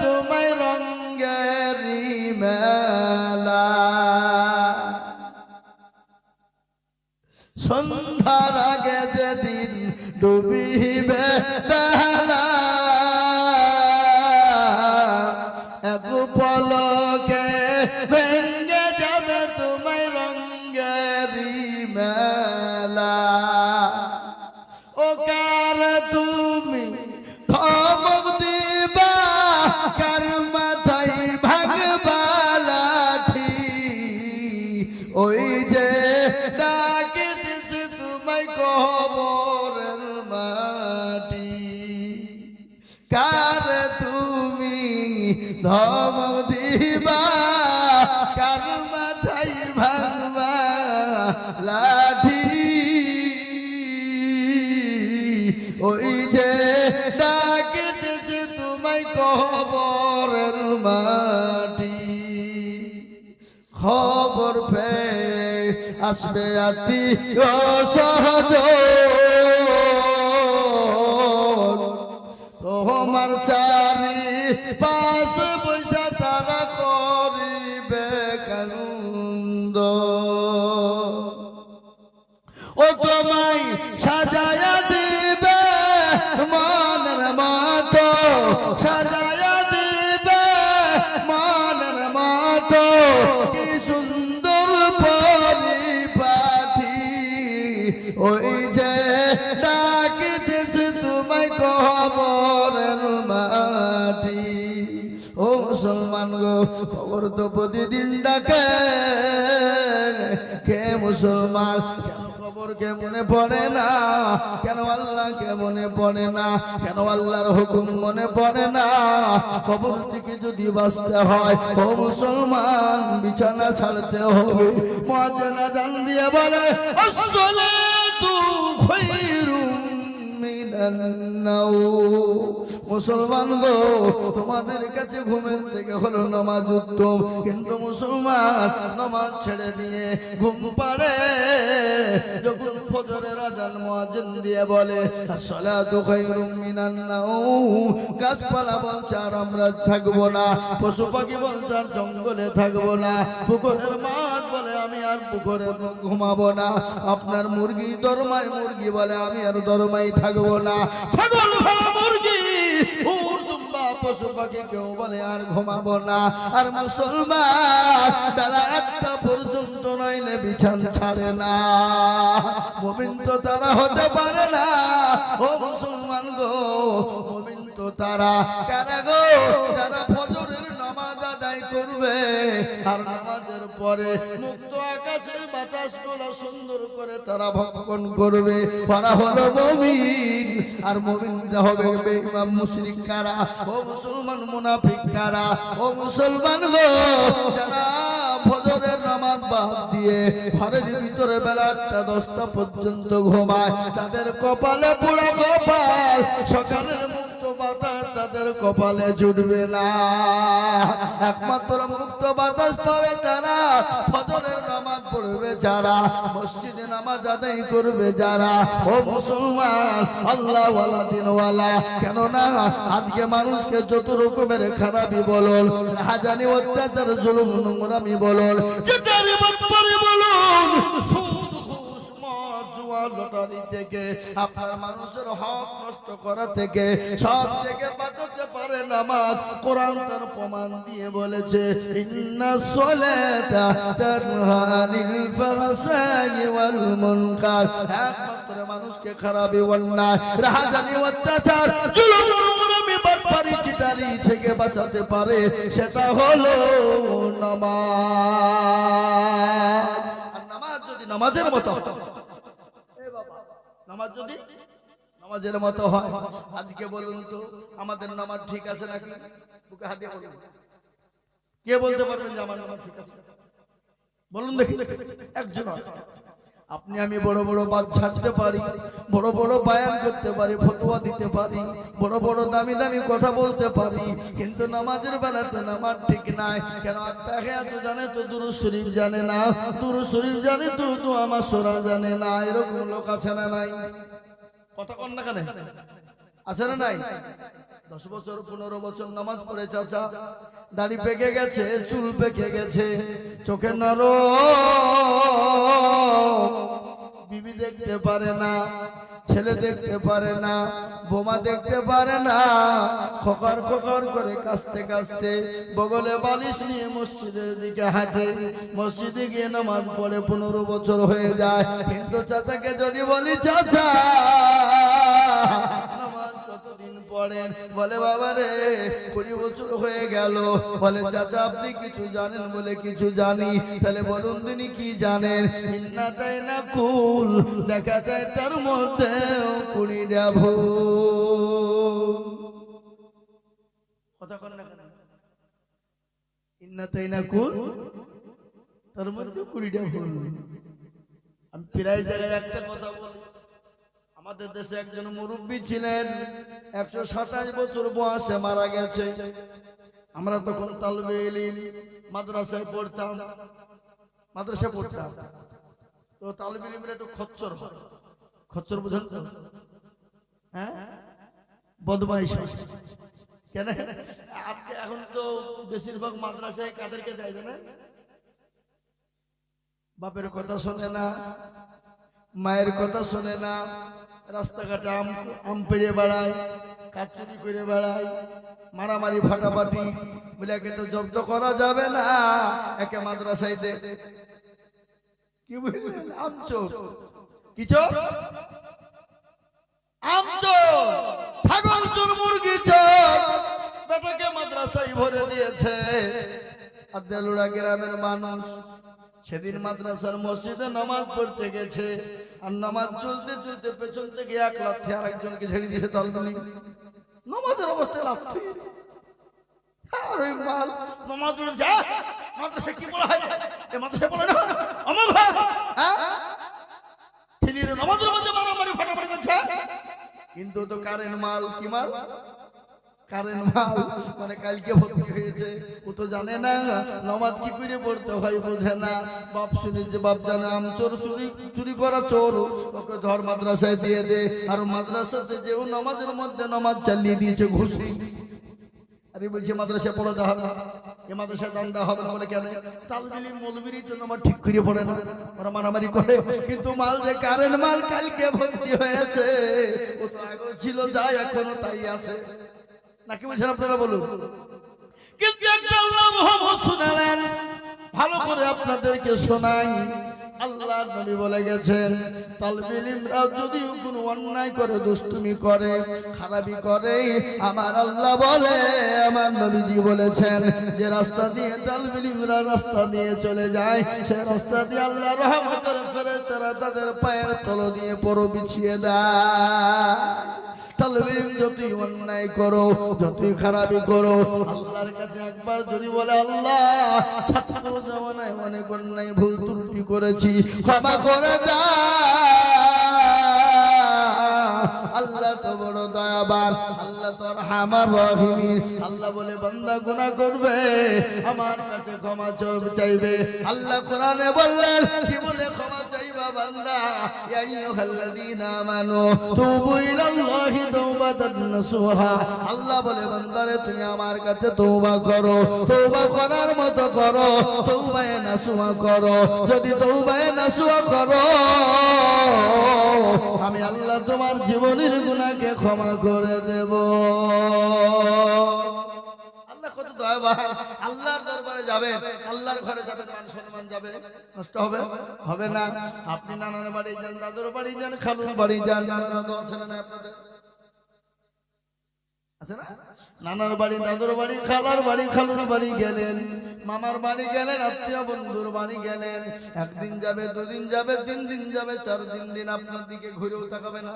তোমায় রঙ্গেরি মেলা সন্ধ্যার আগে যেদিন ডুবিবে বেলা এক পলকে ভেঙ্গে যাবে তোমায় রঙ্গেরি মেলা ও কার তুমি ধমক দিবা কার মাথায় ভাগবা লাঠি ওই যে ডাকে দিছে তোমায় কবরের মাটি কার তুমি ধমক দিবা কার মাথায় ভাগবা লাঠি ওই যে ডাকে দিছে তোমায় কবরের মাটি খবর পেয়ে আসবে আত্মীয় স্বজন তোমার চারি পাশ বৈশা তারা করিবে কানন্দ ও তোমায় সাজায়া দিবে মনের মতো সাজায়া দিবে মনের মতো কি সুন্দর পরিপাটি ওই যে ডাকিতেছে তোমায় কবরের মাটি ও মুসলমান গো খবর তো প্রতিদিন ডাকে কে মুসলমান কে মনে পড়ে না কেন আল্লাহকে মনে পড়ে না কেন আল্লাহর হুকুম মনে পড়ে না কবর থেকে যদি বাঁচতে হয় ও মুসলমান বিছানা ছাড়তে হবে মুয়াজ্জিন আযান দিয়ে বলে আসসালাতু খায়রুম মিনান নাওম মুসলমান গো তোমাদের কাছে ঘুমের থেকে হলো নামাজ উত্তম কিন্তু মুসলমান নামাজ ছেড়ে দিয়ে ঘুম পাড়ে যখন ফজরের আযান মুয়াজ্জিন দিয়ে বলে আসসালাতু খায়রুম মিনান নাওম গাছপালা বলছে আর আমরা থাকবো না পশু পাখি বলছে আর জঙ্গলে থাকবো না পুকুরের মাছ বলে আমি আর পুকুরে ঘুমাবো না আপনার মুরগি দরমায় মুরগি বলে আমি আর দরমায় থাকবো না ছাগল ভেড়া মুরগি পশু পাখি কেউ বলে আর ঘুমাবো না আর মুসলমান বেলা 1টা পর্যন্ত নইলে বিছানা ছাড়ে না মুমিন তো তারা হতে পারে না ও মুসলমান গো মুমিন তো তারা কারা গো যারা ফজরের নামাজ আদায় করবে আর নামাজের পরে মুক্ত আকাশের বাতাসগুলো সুন্দর করে তারা ভক্ষণ করবে তারা হলো মুমিন আর মুমিন হবে বেঈমান মুশরিক কারা ও মুসলমান মুনাফিক কারা ও মুসলমান গো যারা ফজরের নামাজ বাদ দিয়ে ঘরের ভিতরে বেলা 8টা 10টা পর্যন্ত ঘুমায় তাদের কপালে পুরো কপাল সকালের মুক্ত বাতাস তাদের কপালে জুটবে না একমাত্র মুক্ত বাতাস পাবে তারা ফজরের নামাজ পড়বে যারা মসজিদে নামাজ আদায় করবে যারা ও মুসলমান আল্লাহ ওয়ালা দিন ওয়ালা কেন না আজকে মানুষকে যত রকমের খারাপি বলুন রাহাজানি অত্যাচার জুলুম নোংরামি বলুন যেটারই ব্যাপারে বলুন লটারি থেকে আপনার মানুষের হক নষ্ট করা থেকে সব থেকে বাঁচাতে পারে নামাজ কোরআন তার প্রমাণ দিয়ে বলেছে ইন্নাস সালাতা তানহা আনিল ফাহশাই ওয়াল মুনকার একমাত্র মানুষকে খারাপি অন্যায় রাহাজানি অত্যাচার জুলুম নোংরামি বাটপারি চিটারি থেকে বাঁচাতে পারে সেটা হলো নামাজ আর নামাজ যদি নামাজের মতো নামাজ যদি নামাজের মতো হয় আজকে বলুন তো আমাদের নামাজ ঠিক আছে নাকি বুকে হাত দিয়ে বলুন কে বলতে পারবেন যে আমার নামাজ ঠিক আছে বলুন দেখি একজন আপনি আমি বড় বড় বাদ ছাড়তে পারি বড় বড় বায়ান করতে পারি ফতোয়া দিতে পারি বড় বড় দামি দামি কথা বলতে পারি কিন্তু নামাজের বেলাতে নামাজ ঠিক নাই কেন আত্তাহিয়াতু জানে তো দুরূদ শরীফ জানে না দুরূদ শরীফ জানে তো দোয়া মাসুরা জানে না এরকম লোক আছে না নাই কথা কোন না কেন আছে না নাই 10 বছর 15 বছর নামাজ পড়ে চাচা, দাড়ি পেকে গেছে, চুল পেকে গেছে, চোখে নরম, বিবি দেখতে পারে না, ছেলে দেখতে পারে না, বোমা দেখতে পারে না, খোকর খোকর করে কাঁচতে কাঁচতে বগলে বালিশ নিয়ে মসজিদের দিকে হাঁটে, মসজিদে গিয়ে নামাজ পড়ে 15 বছর হয়ে যায়। কিন্তু চাচাকে যদি বলি চাচা নামাজ কতদিন পড়েন, বলে বাবা রে 20 বছর হয়ে গেল। বলে চাচা আপনি কিছু জানেন? বলে কিছু জানি। তাহলে বলুন তিনি কি জানেন? মিন্নাটাই না কুল, দেখা যায় তার মধ্যে 20টা ভুল। কথা বল না কেন? ইন্নাতাই না কুল, তার মধ্যে 20টা ভুল। আমি প্রায় জায়গায় একটা কথা বলি, আমাদের দেশে একজন মুরব্বী ছিলেন, 127 বছর বয়সে মারা গেছে। আমরা তখন তালবে ইলম মাদ্রাসায় পড়তাম, তো তালবে ইলমের একটু খচ্চর হয়, খচ্চর বুঝেন তো? হ্যাঁ, বদমাইশ হয়। কেন? এখন তো বেশিরভাগ মাদ্রাসায় কাদেরকে দেয় জানেন? বাপের কথা শোনে না, মায়ের কথা শোনে না, রাস্তাঘাটে আম পেড়ে বেড়ায়, কাঠ চুরি করে বেড়ায়, মারামারি ফাটাফাটি, বলে একে তো জব্দ করা যাবে না, একে মাদ্রাসায় দে। কি বুঝলেন? আমচোর। কি চোর? আমচোর, ছাগল চোর, মুরগি চোর, বেটাকে মাদ্রাসায় ভরে দিয়েছে। আর দেলুড়া গ্রামের মানুষ সেদিন মাদ্রাসার মসজিদে নামাজ পড়তে গেছে, আর নামাজ চলতে চলতে পেছন থেকে 1 লাথি আর একজনকে ছেড়ে দিয়েছে। তালবি নামাজের অবস্থায় লাথি, আর ওই মাল নামাজ পড়ে যা, মাদ্রাসায় কি পড়া হয়? এই মাদ্রাসায় পড়ে না আমার ভাই, ছেলের নামাজের মধ্যে মারামারি ফাটাফাটি করছে। কিন্তু তো কারেন্ট মাল। কি মাল? কারেন্ট মাল। মানে কালকে ভর্তি হয়েছে, ও তো জানে না নামাজ কি করে পড়তে হয়, বোঝে না। বাপ শুনে যে বাপ জানে আমচোর, চুরি করা চোর, ওকে ধর মাদ্রাসায় দিয়ে দে। আর মাদ্রাসাতে যেও নামাজের মধ্যে নামাজ চালিয়ে দিয়েছে ঘুষি। আরে বলছে মাদ্রাসায় পড়াতে হবে না, এ মাদ্রাসায় দান দেওয়া হবে না। বলে কেন? তালবিলি মৌলবীরই তো নামাজ ঠিক করে পড়ে না, ওরা মারামারি করে। কিন্তু মাল যে কারেন্ট মাল কালকে ভর্তি হয়েছে, ও তো আগেও ছিল, যাই এখনো তাই আছে। নাকি বলছেন আপনারা? বলুন। কিন্তু একটা আল্লাহ মুহাম্মদ শুনালেন, ভালো করে আপনাদেরকে শোনাই। আল্লাহ নবী বলে গেছেন, তালবিল ইলমরা যদি কোনো অন্যায় করে, দুষ্টুমি করে, খারাপি করে, আমার আল্লাহ বলে, আমার নবীজি বলেছেন, যে রাস্তা দিয়ে তালবিল ইলমরা রাস্তা দিয়ে চলে যায়, সে রাস্তা দিয়ে আল্লাহ রহমতের ফেরেশতারা তাদের পায়ের তল দিয়ে পর বিছিয়ে দেয়। তালবিল যতই অন্যায় করো, যতই খারাপি করো, আল্লাহর কাছে একবার যদি বলে আল্লাহ ছাত্র জামানায় অনেক অন্যায় ভুল ত্রুটি করেছি, ক্ষমা করে দাও, আল্লাহ তো বড় দয়াবান, আল্লাহ তো রহমান রহিম। আল্লাহ বলে বান্দা গুনাহ করবে, আমার কাছে ক্ষমা চাইবে। আল্লাহ কোরআনে বললেন, কি বলে ক্ষমা চাইবা বান্দা? ইয়া আইয়ুহাল্লাযীনা আমানু তুবু ইলাল্লাহি তাওবাতান নাসুহা। আল্লাহ বলে বান্দারে তুমি আমার কাছে তওবা করো, তওবা করার মতো করো, তওবায়ে নাসুহা করো। যদি তওবায়ে নাসুহা করো, আমি আল্লাহ তোমার জীবনের গুনাহকে ক্ষমা করে দেব। আল্লাহ কত দয়াবান। আল্লাহর দরবারে যাবেন, আল্লাহর ঘরে যাবেন, মান সম্মান যাবে, নষ্ট হবে? হবে না। আপনি নানার বাড়ি যান, দাদুর বাড়ি যান, খালুর বাড়ি যান, নানা দাদু আছে না আপনাদের? আছে না? নানার বাড়ি, দাদুর বাড়ি, খালার বাড়ি, খালুর বাড়ি গেলেন, মামার বাড়ি গেলেন, আত্মীয় বন্ধুর বাড়ি গেলেন। 1 দিন যাবে, 2 দিন যাবে, 3 দিন যাবে, 4 দিন আপনার দিকে ঘুরেও তাকাবে না।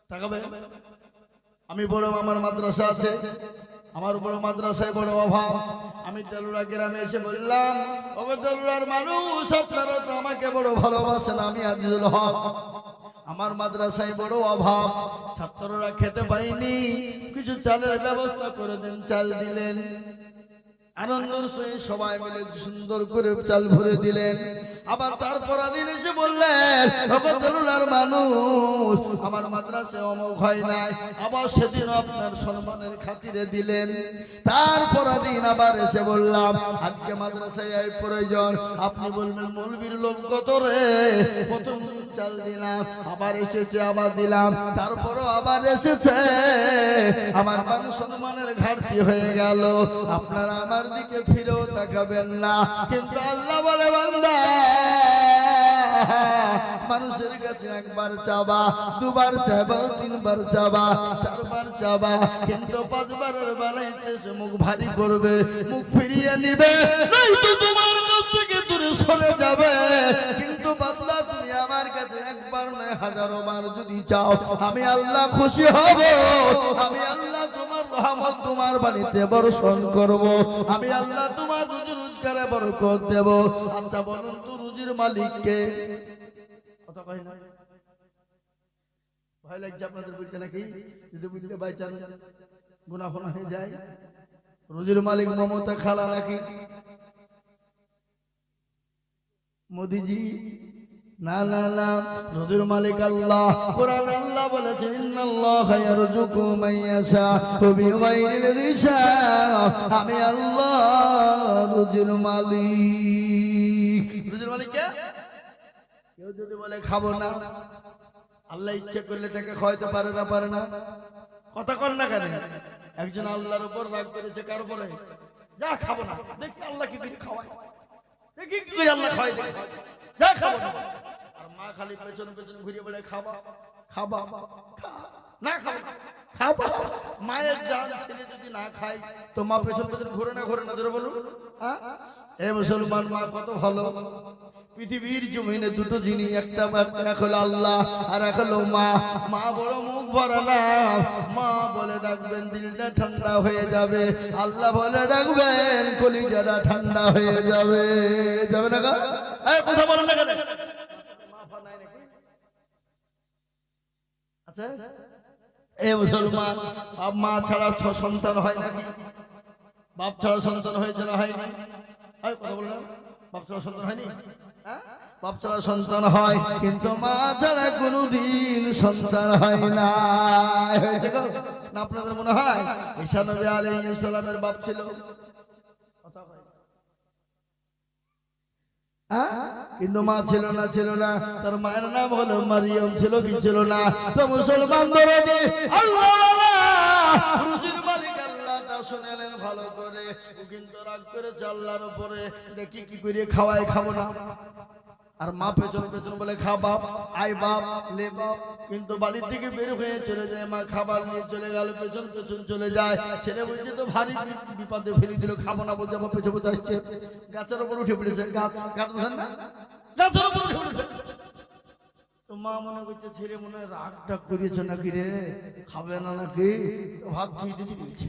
তাকাবে? আমি বড়, আমার মাদ্রাসা আছে, আমার বড় মাদ্রাসায় বড় অভাব। আমি তেলুড়া গ্রামে এসে বললাম, ওগো তেলুড়ার মানুষ, আপনারা তো আমাকে বড় ভালোবাসেন, আমি আজিজুল হক, আমার মাদ্রাসায় বড় অভাব, ছাত্ররা খেতে পায়নি, কিছু চালের ব্যবস্থা করে দেন। চাল দিলেন, আনন্দের সহিত সবাই মিলে সুন্দর করে চাল ভরে দিলেন। আবার তারপর দিন এসে বললেন ওগো দেলুলার মানুষ আমার মাদ্রাসায় অমুক হয় নাই, আবার সেদিন আপনার সম্মানের খাতিরে দিলেন। তারপর দিন আবার এসে বললাম আজকে মাদ্রাসায় এই প্রয়োজন, আপনি বলবেন মৌলবীর লোক কত রে, প্রথম দিন চাল দিলাম, আবার এসেছে আবার দিলাম, তারপরও আবার এসেছে, আমার মান সম্মানের ঘাটতি হয়ে গেল, আপনারা আমার দিকে ফিরেও তাকাবেন না। কিন্তু আল্লাহ বলে বান্দা মানুষের কাছে একবার চাবা, দুবার চাবা, তিনবার চাবা, চারবার চাবা, কিন্তু পাঁচবারের বেলায় সে মুখ ভারী করবে, মুখ ফিরিয়ে নিবে, নয়তো তোমার কাছ থেকে দূরে সরে যাবে। কিন্তু বান্দা তুমি আমার কাছে একবার নয় হাজারো বার যদি চাও, আমি আল্লাহ খুশি হব, আমি আল্লাহ তোমার রহমত তোমার বাড়িতে বর্ষণ করব, আমি আল্লাহ তোমার রুজি রোজগারে বরকত দেব। আচ্ছা বলুন তো রুজির মালিককে? কথা কয় না? ভয় লাগছে আপনাদের বুঝতে নাকি? যদি বুঝতে বাইচান গুনাহ হয়ে যায়। রুজির মালিক মমতা খালা নাকি মোদিজি? না না না, রুজির মালিক আল্লাহ। কোরআন আল্লাহ বলেছেন ইন্নাল্লাহা ইয়ারযুকু মান ইয়াশাউ বিগাইরি হিসাব, আমি আল্লাহ রুজির মালিক। রুজির মালিক কে? কেউ যদি বলে খাবো না, আল্লাহ ইচ্ছে করলে তাকে খাওয়াইতে পারে না, পারে না? কথা কর না কেন? একজন আল্লাহর উপর রাগ করেছে, কার উপরে? যা খাবো না, দেখি আল্লাহ কি দিকে খাওয়ায়, দেখি কি করে আল্লাহ খাওয়াই দেয়, যা খাবো না। আর মা খালি পেছন পেছন ঘুরে বলে খাবা খাবা না, খাবো খাবা। মায়ের জান ছেলে যদি না খায় তো মা পেছন পেছন ঘুরে না, ঘুরে না, ধরে বলুন। এ মুসলমান মা কত ভালো। পৃথিবীর জমিনে দুটো জিনিস, একটা এক হলো আল্লাহ আর এক হলো মা। মা বড় মুখ ভরা না, মা বলে ডাকবেন দিলটা ঠান্ডা হয়ে যাবে, আল্লাহ বলে ডাকবেন কলিজাটা ঠান্ডা হয়ে যাবে। যাবে না গো? কথা বলেন না কেন? আচ্ছা এ মুসলমান, মা ছাড়া সন্তান হয় নাকি? বাপ ছাড়া সন্তান হয়েছে না হয়নি? কথা বলেন না, বাপ ছাড়া সন্তান হয়নি? বাপ ছাড়া সন্তান হয়, কিন্তু মা ছাড়া কোনদিন সন্তান হয় না। হয়েছে না আপনাদের মনে হয়? ঈসা নবী আলাইহিস সালামের বাপ ছিল, কিন্তু মা ছিল না, ছিল না। তার মায়ের নাম হলো মারিয়াম, ছিল কি ছিল না? তো মুসলমান দরদি আল্লাহ রুজির মালিক আল্লাহ তা শুনেলেন ভালো করে, ও কিন্তু রাগ করেছে আল্লাহর উপরে, দেখি কি করে খাওয়ায়, খাবো না। আর মা পেছন পেছন বলে খা বাপ, আই বাপ, লে বাপ, কিন্তু বাড়ির থেকে বের হয়ে চলে যায়। মা খাবার নিয়ে চলে গেল, পেছন পেছন চলে যায়। ছেলে বলছে তো ভারী বিপদে ফেলে দিল, খাবো না বলছে, আমার পেছনে পেছনে আসছে, গাছের উপর উঠে পড়েছে। গাছ গাছ বুঝেন না, গাছের উপর উঠে পড়েছে। তো মা মনে করছে ছেলে মনে হয় রাগটা করিয়েছে নাকি রে, খাবে না নাকি, ভাত দিয়ে দিয়েছে,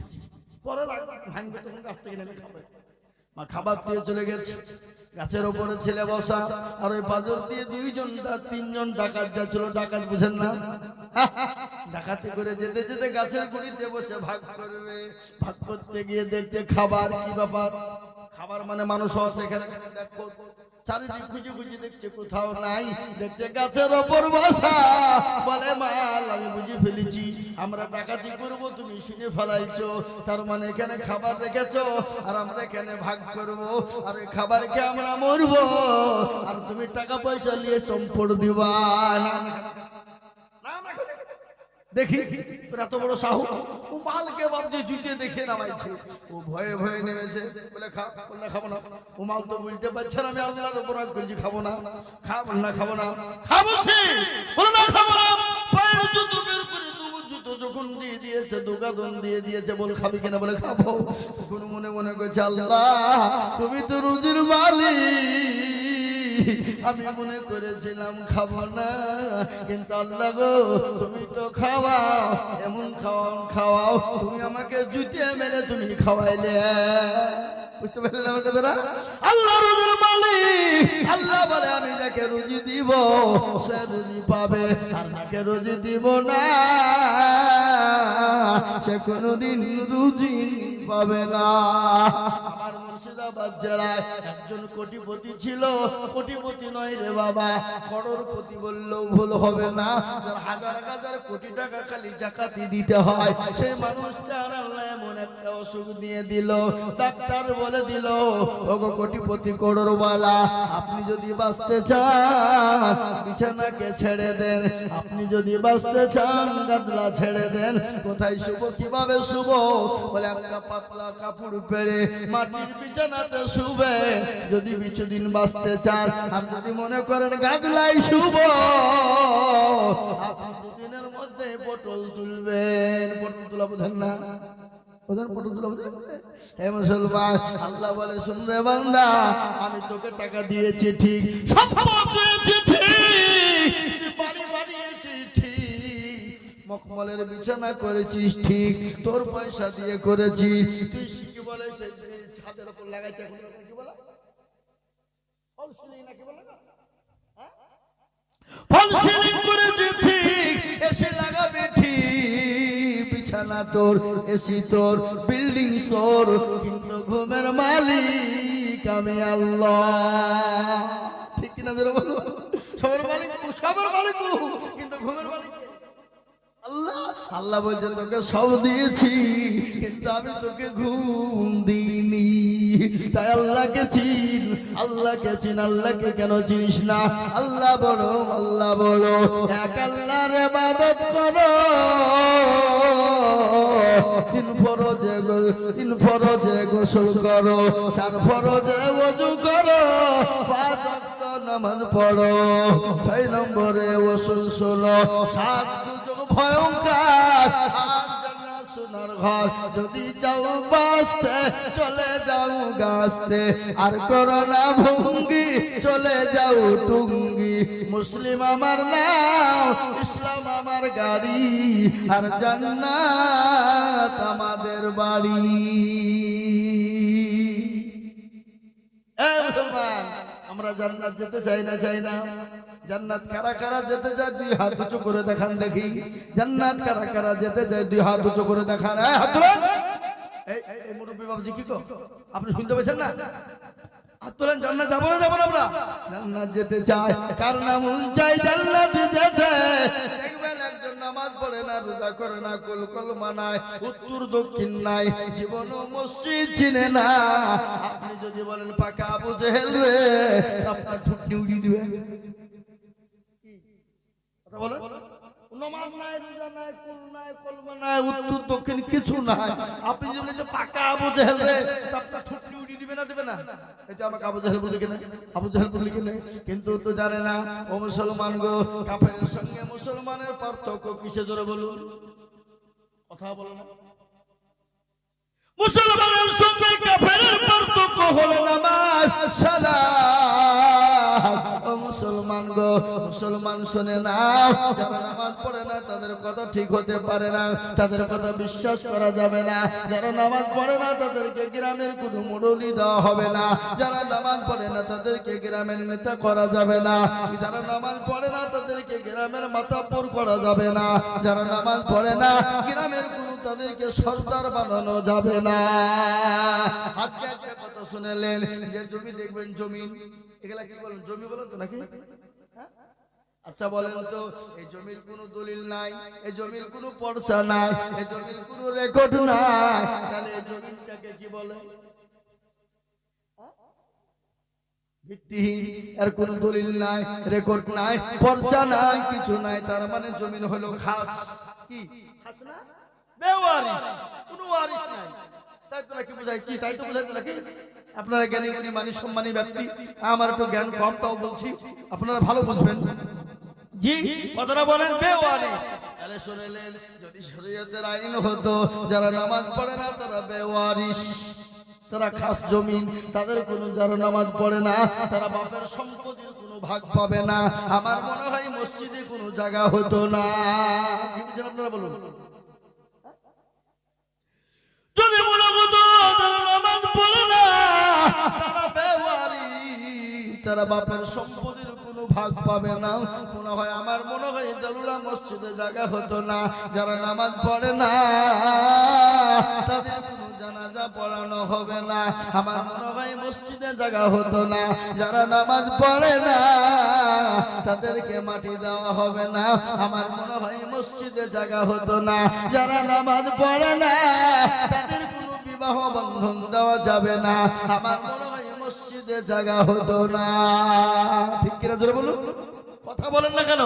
পরে রাগ ভাঙবে, তখন গাছ থেকে নেমে খাবে। মা খাবার দিয়ে চলে গেছে, গাছের উপরে ছেলে বসা, আর ওই পাঁজর দিয়ে তিনজন ডাকাত যাচ্ছিল। ডাকাত বুঝেন না, ডাকাতি করে যেতে যেতে গাছের গুড়িতে বসে ভাগ করবে। ভাগ করতে গিয়ে দেখছে খাবার, কি ব্যাপার, খাবার মানে মানুষ আছে এখানে, দেখো চারিদিক খুঁজে খুঁজে দেখছে, কোথাও নাই। দেখছে গাছের ওপর বসা, বলে মাল আমি বুঝে ফেলেছি, আমরা ডাকাতি করবো, তুমি শুনে ফেলাইছো, তার মানে এখানে খাবার রেখেছো, আর আমরা এখানে ভাগ করবো, আর ওই খাবারকে আমরা মরবো, আর তুমি টাকা পয়সা নিয়ে চম্পড় দিবা। দেখি এত বড় সাহু, ও মালকে ভাবছে জুতে দেখে নামাইছে, ও ভয়ে ভয়ে নেমেছে, বলে বললে খাবো না। ও মাল তো বুঝতে পারছে না আমি আল্লাহর অপরাধ করেছি, খাবো না, খাবো না, খাবো না, খাবো না, খাবো না। পায়ের জুতো বের করে দেবো, জুতো যখন দিয়ে দিয়েছে, দোকান দিয়ে দিয়েছে, বল খাবি কিনা, বলে খাবো। তখন মনে মনে করছে আল্লাহ তুমি তো রুজির মালিক, আমি মনে করেছিলাম খাবো না, কিন্তু আল্লাহ গো তুমি তো খাওয়াও, এমন খাওয়াও, তুমি আমাকে জুতিয়ে মেরে তুমি খাওয়াইলে। বুঝতে পারলেন আমার কথাটা? আল্লাহ রুজির মালিক, আল্লাহ বলে আমি যাকে রুজি দিব সে রুজি পাবে, আর যাকে রুজি দিব না সে কোনোদিন রুজি পাবে না। আমার মুর্শিদ মুর্শিদাবাদ জেলায় একজন কোটিপতি ছিল। কোটিপতি নয় রে বাবা, করোড়পতি বললেও ভুল হবে না। যার হাজার হাজার কোটি টাকা খালি জাকাতি দিতে হয়, সেই মানুষটার আল্লাহ এমন একটা অসুখ দিয়ে দিল। ডাক্তার বলে দিল, ওগো কোটিপতি করোড়ওয়ালা, আপনি যদি বাঁচতে চান বিছানাকে ছেড়ে দেন, আপনি যদি বাঁচতে চান গাদলা ছেড়ে দেন। কোথায় শুবো, কিভাবে শুবো? বলে একটা পাতলা কাপড় পেরে মাটির বিছানাতে শুবে। যদি কিছুদিন বাঁচতে চান, আর যদি মনে করেন গাদলাই শুবো, আপনি দুদিনের মধ্যে পটল তুলবেন। পটল তোলা বোঝেন না? হে মুসলমান, আল্লাহ বলে, শুন রে বান্দা, আমি তোকে টাকা দিয়েছি ঠিক, সম্পদ দিয়েছি ঠিক, বাড়ি বানিয়েছি ঠিক, মখমলের বিছানা করেছিস ঠিক, তোর পয়সা দিয়ে করেছি। তুই কি বলে সেই ছাদের উপর লাগাইছে, কি বলে ফল সিলিং নাকি বলে না? ফল সিলিং করেছি ঠিক, এসে লাগাবে ঠিক, বিছানা তোর, এসি তোর, বিল্ডিং তোর, কিন্তু ঘুমের মালিক আমি আল্লাহ। ঠিক কিনা জোরে বলো? সবার মালিক, সবার মালিক, কিন্তু ঘুমের মালিক আল্লাহ। আল্লাহ বলছে, তোকে সব দিয়েছি, কিন্তু আমি তোকে ঘুম দিইনি। তাই আল্লাহকে চিন, আল্লাহকে চিন। আল্লাহকে কেন চিনিস না? আল্লাহ বড়, আল্লাহ বড়। এক আল্লাহর ইবাদত করো, তিন ফরজে গোসল করো, 4 ফরজে ওযু করো, 5 ওয়াক্ত নামাজ পড়ো, 6 নম্বরে ওসুল শোনো, 7 দুর্যোগ ভয়ঙ্কর, 8 জান্নাত সোনার ঘর। যদি চাও বাঁচতে, চলে যাও গাছতে, আর করো না ভঙ্গি, চলে যাও টুঙ্গি। মুসলিম আমার নাম, ইসলাম আমার গাড়ি, আর জান্নাত আমাদের বাড়ি। আমরা জান্নাত যেতে চাই না? চাই না? জান্নাত কারা কারা যেতে চায়? 2 হাত উঁচু করে দেখান দেখি। জান্নাত কারা কারা যেতে চায়? 2 হাত উঁচু করে দেখান। হাত তোলেন। এই মুরব্বী বাবুজি, কি গো, আপনি শুনতে পেয়েছেন না? হাত তোলেন। জান্নাত যাবো না? যাবো না? আমরা জান্নাত যেতে চাই। কার না মন চাই জান্নাত যেতে? দেখবেন একজন নামাজ পড়ে না, রোজা করে না, কুল কলমা নাই, উত্তর দক্ষিণ নাই, জীবনও মসজিদ চিনে না। আপনি যদি বলেন পাকা আবু জেহেল রে, আপনার ঠুটনি উড়িয়ে দিবে। কথা বলেন, নামাজ নাই, রোজা নাই, কুল নাই, কলমা নাই, উত্তর দক্ষিণ কিছু নাই। আপনি যদি বলেন পাকা আবু জেহেল রে, আপনার ঠুটনি উড়িয়ে দিবে না? দেবে না? এটা আমাকে আবু জেহেল বলে কিনা, আবু জেহেল বলে কিনা, কিন্তু তো জানে না। ও মুসলমান গো, কাফেরের সঙ্গে মুসলমানের পার্থক্য কিসে? জোরে বলুন, কথা বলো না। মুসলমানের সঙ্গে কাফেরের পার্থক্য হলো নামাজ, সালাত। ও মুসলমান গো, মুসলমান শুনে নাও, যারা নামাজ পড়ে না তাদের কথা ঠিক হতে পারে না, তাদের কথা বিশ্বাস করা যাবে না। যারা নামাজ পড়ে না তাদেরকে গ্রামের কোনো মুরব্বি দেওয়া হবে না। যারা নামাজ পড়ে না তাদেরকে গ্রামের নেতা করা যাবে না। যারা নামাজ পড়ে না তাদেরকে গ্রামের মাতাব্বর করা যাবে না। যারা নামাজ পড়ে না গ্রামের কোনো তাদেরকে সর্দার বানানো যাবে না। আজকে একটা কথা শুনেলেন যে জমি দেখবেন, জমি, এগুলা কি বলেন? জমি বলেন তো নাকি? আচ্ছা বলেন তো, এই জমির কোনো দলিল নাই, এই জমির কোনো পর্চা নাই, এই জমির কোনো রেকর্ড নাই, তাহলে এই জমিটাকে কি বলে? ভিত্তিহীন। এর কোনো দলিল নাই, রেকর্ড নাই, পর্চা নাই, কিছু নাই। তার মানে জমিন হলো খাস। কি খাস না? বেওয়ারিশ, কোনো ওয়ারিশ নাই। তাই তো নাকি বোঝায়? কি তাই তো বোঝায় তো নাকি? আপনারা জ্ঞানী গুণী মানি সম্মানী ব্যক্তি, আমার তো জ্ঞান কম, তাও বলছি, আপনারা ভালো বুঝবেন। জি, কথাটা বলেন বেওয়ারিশ। তাহলে শুনেলেন, যদি শরীয়তের আইন হতো, যারা নামাজ পড়ে না তারা বেওয়ারিশ, তারা খাস জমিন, তাদের কোনো, যারা নামাজ পড়ে না তারা বাপের সম্পত্তির কোনো ভাগ পাবে না। আমার মনে হয় মসজিদে কোনো জায়গা হতো না। আপনারা বলুন, যদি মনে হতো তারা নামাজ পড়ে না তারা বেওয়ারিশ, তারা বাপের সম্পত্তির কোনো ভাগ পাবে না। মনে হয়, আমার মনে হয় দারুলা মসজিদে জায়গা হতো না। যারা নামাজ পড়ে না তাদের কোনো জানাজা জানাজা পড়ানো হবে না, আমার মনে হয় মসজিদে জায়গা হতো না, যারা নামাজ পড়ে না তাদেরকে মাটি দেওয়া হবে না, আমার মনে হয় মসজিদে জায়গা হতো না, যারা নামাজ পড়ে না তাদের কোনো বিবাহ বন্ধন দেওয়া যাবে না, আমার মনে হয় মসজিদে জায়গা হতো না। ঠিক কিনা জোরে বলুন, কথা বলেন না কেন?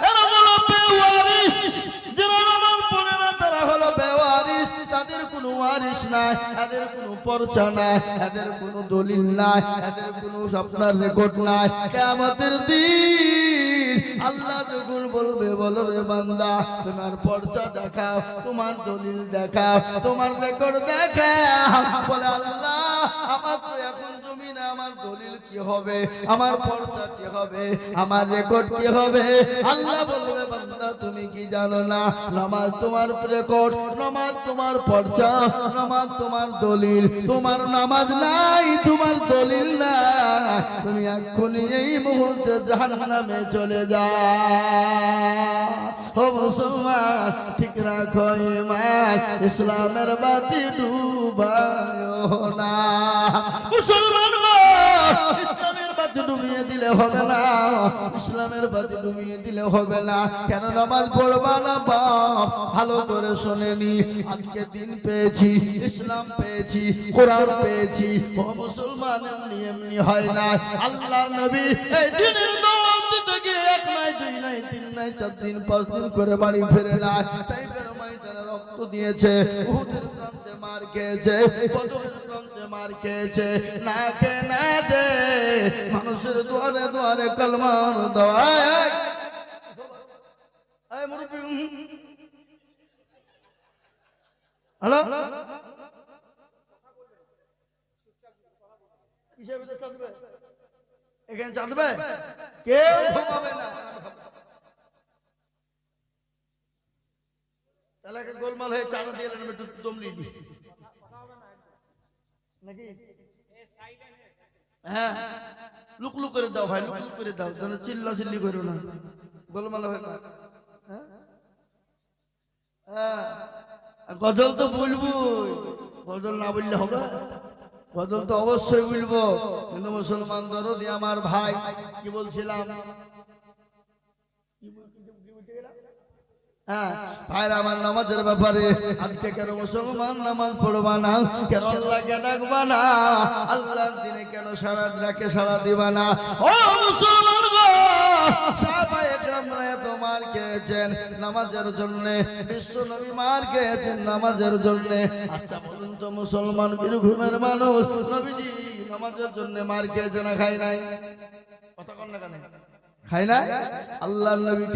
এরা হলো বেওয়ারিশ, যারা নামাজ পড়ে না তারা হলো বেওয়ারিশ, তাদের কোনো ওয়ারিশ নাই, এদের কোনো পরচা নাই, এদের কোনো দলিল নাই, এদের কোনো আপনার রেকর্ড নাই। কিয়ামতের দিন আল্লাহ যখন বলবে, বলো রে বান্দা তোমার পরচা দেখাও, তোমার দলিল দেখাও, তোমার রেকর্ড দেখাও, বলে আল্লাহ আমার তো এখন জমিনে আমার দলিল কি হবে, আমার পরচা কি হবে, আমার রেকর্ড কি হবে? আল্লাহ বলবে বান্দা তুমি কি জানো না, নামাজ তোমার রেকর্ড, নামাজ তোমার পরচা, নামাজ তোমার দলিল, তোমার নামাজ নাই, তোমার দলিল নাই, তুমি এক্ষুনি এই মুহূর্তে জাহান্নামে চলে যাও। ও মুসলমান ঠিক রাখো ঈমান, ইসলামের বাতি ডুবায়ো না। মুসলমান ইসলামের বাতি ডুবিয়ে দিলে হবে না, ইসলামের বাতি ডুবিয়ে দিলে হবে না। কেন নামাজ পড়বা না বাপ? ভালো করে শোনেনি, আজকে দিন পেয়েছি, ইসলাম পেয়েছি, কোরআন পেয়েছি। ও মুসলমান এমনি এমনি হয় না। আল্লাহর নবী এই দিনের দাওয়াত দিতে গিয়ে 1 নাই 2 নাই 3 নাই 4 দিন 5 দিন করে বাড়ি ফিরে না, তাই ময়দানে রক্ত দিয়েছে, উহুদের প্রান্তে মার খেয়েছে, বদরের প্রান্তে মার খেয়েছে, না কে না দে মানুষের দুয়ারে দুয়ারে কলমার দওয়ায়। এই মুরব্বি হ্যালো, কিসের ভিতরে চাঁদবে? এখানে চাঁদবে, কেউ ঘুমাবে না। এলাকা গোলমাল হয়ে চাঁদা দিয়ে একটু দম নিবি নাকি? হ্যাঁ, লুক লুক করে দাও ভাই, লুক লুক করে দাও, যেন চিল্লা চিল্লি করো না, গোলমাল হয় না। হ্যাঁ, গজল তো বলবো, গজল না বললে হবে? গজল তো অবশ্যই বলবো, কিন্তু মুসলমান দরদি আমার ভাই, কি বলছিলাম? হ্যাঁ ভাইরা আমার, নামাজের ব্যাপারে আজকে কেন মুসলমান নামাজ পড়বা না? কেন আল্লাহকে ডাকবা না? আল্লাহর দিনে কেন সারা ডাকে সারা দিবা না? ও মুসলমান গো, সাহাবায়ে কেরামরা এত মার খেয়েছেন নামাজের জন্য, বিশ্ব নবী মার খেয়েছেন নামাজের জন্য। আচ্ছা বলুন তো মুসলমান বীরভূমের মানুষ নবীজি নামাজের জন্য মার খেয়েছে না খায় নাই? কথা কন না কেন? খায় না? আল্লাহর নবী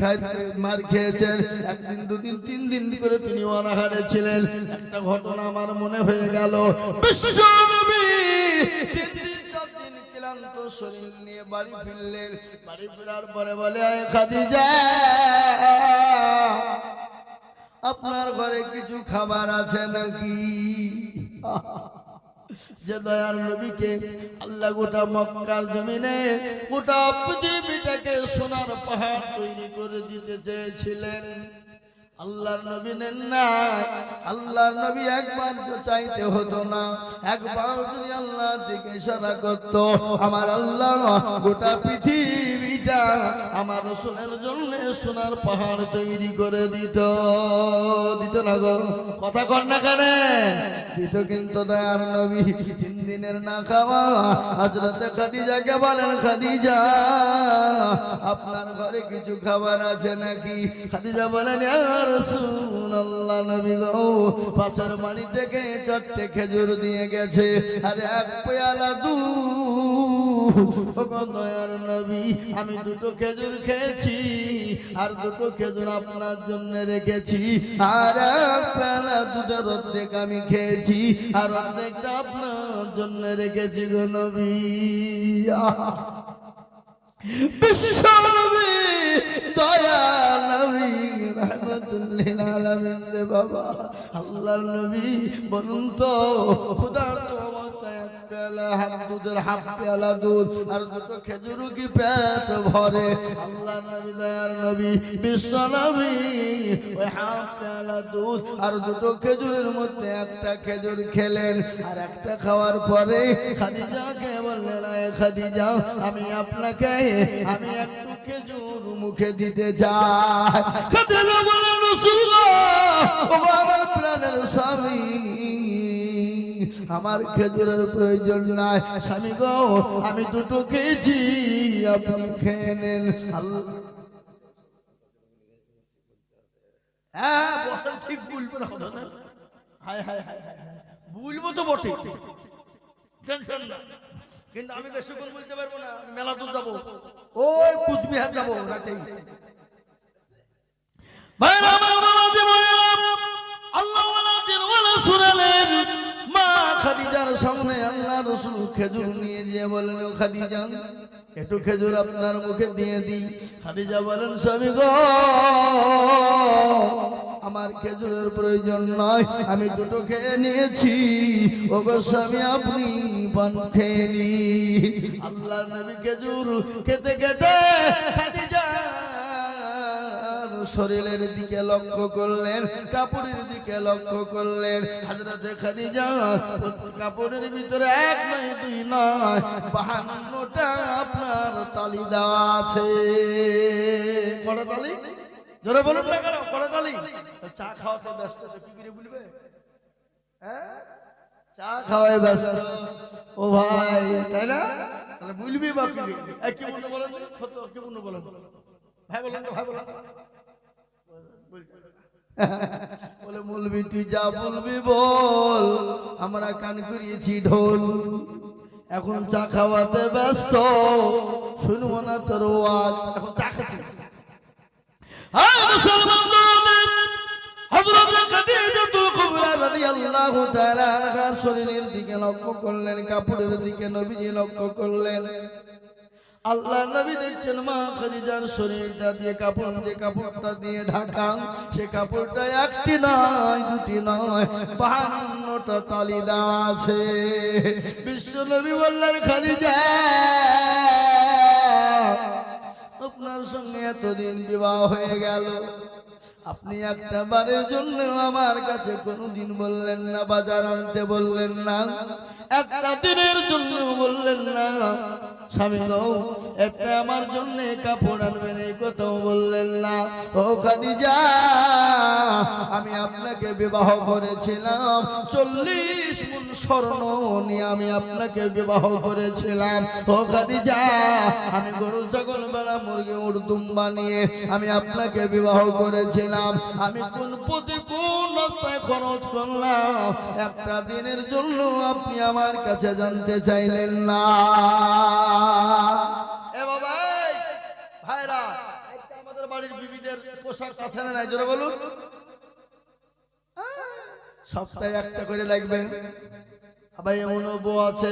মার খেয়েছেন, 1 দিন 2 দিন 3 দিন করে তিনি অনাহারে ছিলেন। একটা ঘটনা আমার মনে হয়ে গেল, বিশ্ব নবী 3 দিন 4 দিন ক্লান্ত শরীর নিয়ে বাড়ি ফিরলেন। বাড়ি ফেরার পরে বলে, আয় খাদিজা আপনার ঘরে কিছু খাবার আছে নাকি? যে দয়ার নবীকে আল্লাহ গোটা মক্কার জমিনে গোটা পৃথিবীটাকে সোনার পাহাড় তৈরি করে দিতে চেয়েছিলেন, আল্লাহর নবী নেন না। আল্লাহর নবী একবার চাইতে হতো না, একবার যদি আল্লাহ দিকে ইশারা করত, আমার আল্লাহ গোটা পৃথিবীটা আমার রাসূলের জন্য সোনার পাহাড় তৈরি করে দিত। দিত না গো? কথা কর না কেন? দিত। কিন্তু দয়ার নবী 3 দিনের না খাওয়া হযরত খাদিজাকে বলেন, খাদিজা আপনার ঘরে কিছু খাবার আছে নাকি? খাদিজা বলেন, ইয়া রাসূলুল্লাহ, নবী গো পাশের বাড়ি থেকে 4টে খেজুর দিয়ে গেছে আর 1 পেয়ালা দুধ। ও দয়ার নবী আমি 2টো খেজুর খেয়েছি আর 2টো খেজুর আপনার জন্য রেখেছি, আর 1 পেয়ালা দুধের অর্ধেক আমি খেয়েছি আর অর্ধেকটা আপনার জন্য রেখেছি গো নবী। বিশ্ব নবী দয়ার নবী রাহমাতুল লিল আলামিন রে বাবা, আল্লাহর নবী বলুন তো ক্ষুধার্ত আমার অবস্থায় এক পেয়ালা হাফ পেয়ালা দুধ আর দুটো খেজুর কি পেট ভরে আল্লাহ নবী দয়ার নবী বিশ্ব নবী ওই হাফ পেয়ালা দুধ আর দুটো খেজুরের মধ্যে একটা খেজুর খেলেন আর একটা খাওয়ার পরে খাদিজাকে বললেন আয় খাদিজা আমি আপনাকে আমি একটু খেজুর মুখে দিতে চাই খাদিজা বললেন রাসূলুল্লাহ ও আমার প্রাণের স্বামী আমার খেজুরের প্রয়োজন নাই স্বামী গো আমি দুটো খেয়েছি আপনি খেয়ে নেন হ্যাঁ বসেন ঠিক বলবো না কথা না হায় হায় হায় বলবো তো বটে টেনশন না কিন্তু আমি বেশিক্ষণ বলতে পারবো না মেলা তো যাবো ওই কুচবিহার যাবো রাতেই ভাইরা বাবাজি বললাম আল্লাহ ওয়ালা দিন ওয়ালা সুরালের মা খাদিজার সামনে আল্লাহ রাসূল খেজুর নিয়ে গিয়ে বলেন ও খাদিজা একটু খেজুর আপনার মুখে দিয়ে দিই খাদিজা বলেন স্বামী গো আমার খেজুরের প্রয়োজন নয় আমি দুটো খেয়ে নিয়েছি ও গো স্বামী আপনি পান খেয়ে নিন আল্লাহর নবী খেজুর খেতে খেতে খাদিজা শরীরের দিকে লক্ষ্য করলেন কাপড়ের দিকে লক্ষ্য করলেন হযরতে খাদিজা কাপড়ের ভিতরে এক নয় দুই নয় 52টা আপনার তালি দেওয়া আছে কটা তালি জোরে বলুন না কেন কটা তালি চা খাওয়াতে ব্যস্ত কি করে বলবে হ্যাঁ চা খাওয়ায় ব্যস্ত ও ভাই তাই না তাহলে বলবি বা কি মনে বলেন কত কি মনে বলেন ভাই বলেন ভাই বলেন বলে মৌলবি তুই যা বলবি বল আমরা কান করিয়েছি ঢোল এখন চা খাওয়াতে ব্যস্ত শুনবো না তোর ওয়াজ এখন চা খাচ্ছি শরীরের দিকে লক্ষ্য করলেন কাপড়ের দিকে নবীজি লক্ষ্য করলেন আল্লাহ নবী দেখছেন মা খাদিজার শরীরটা দিয়ে কাপড় যে কাপড়টা দিয়ে ঢাকা সে কাপড়টা একটি নয় দুটি নয় 52টা তালি দেওয়া আছে বিশ্ব নবী বললেন খাদিজা আপনার সঙ্গে এতদিন বিবাহ হয়ে গেল আপনি একটা বারের জন্য আমার কাছে কোনোদিন বললেন না বাজার আনতে বললেন না একটা দিনের জন্য বললেন না স্বামী গো একটা আমার জন্য কাপড় আনবেন এই কথাও বললেন না ও খাদিজা আমি আপনাকে বিবাহ করেছিলাম 40 মুন স্বর্ণ নিয়ে আমি আপনাকে বিবাহ করেছিলাম ও খাদিজা আমি গরু ছাগল ভেড়া মুরগি উট দুম্বা নিয়ে আমি আপনাকে বিবাহ করেছিলাম আমি কোন প্রতিকূল রাস্তায় খরচ করলাম একটা দিনের জন্য আপনি আমার কাছে জানতে চাইলেন না এ বাবা ভাইরা আমাদের বাড়ির বিবিদের পোশাক আছে না নাই জোরে বলুন সপ্তাহে একটা করে লাগবে ভাই এমন বউ আছে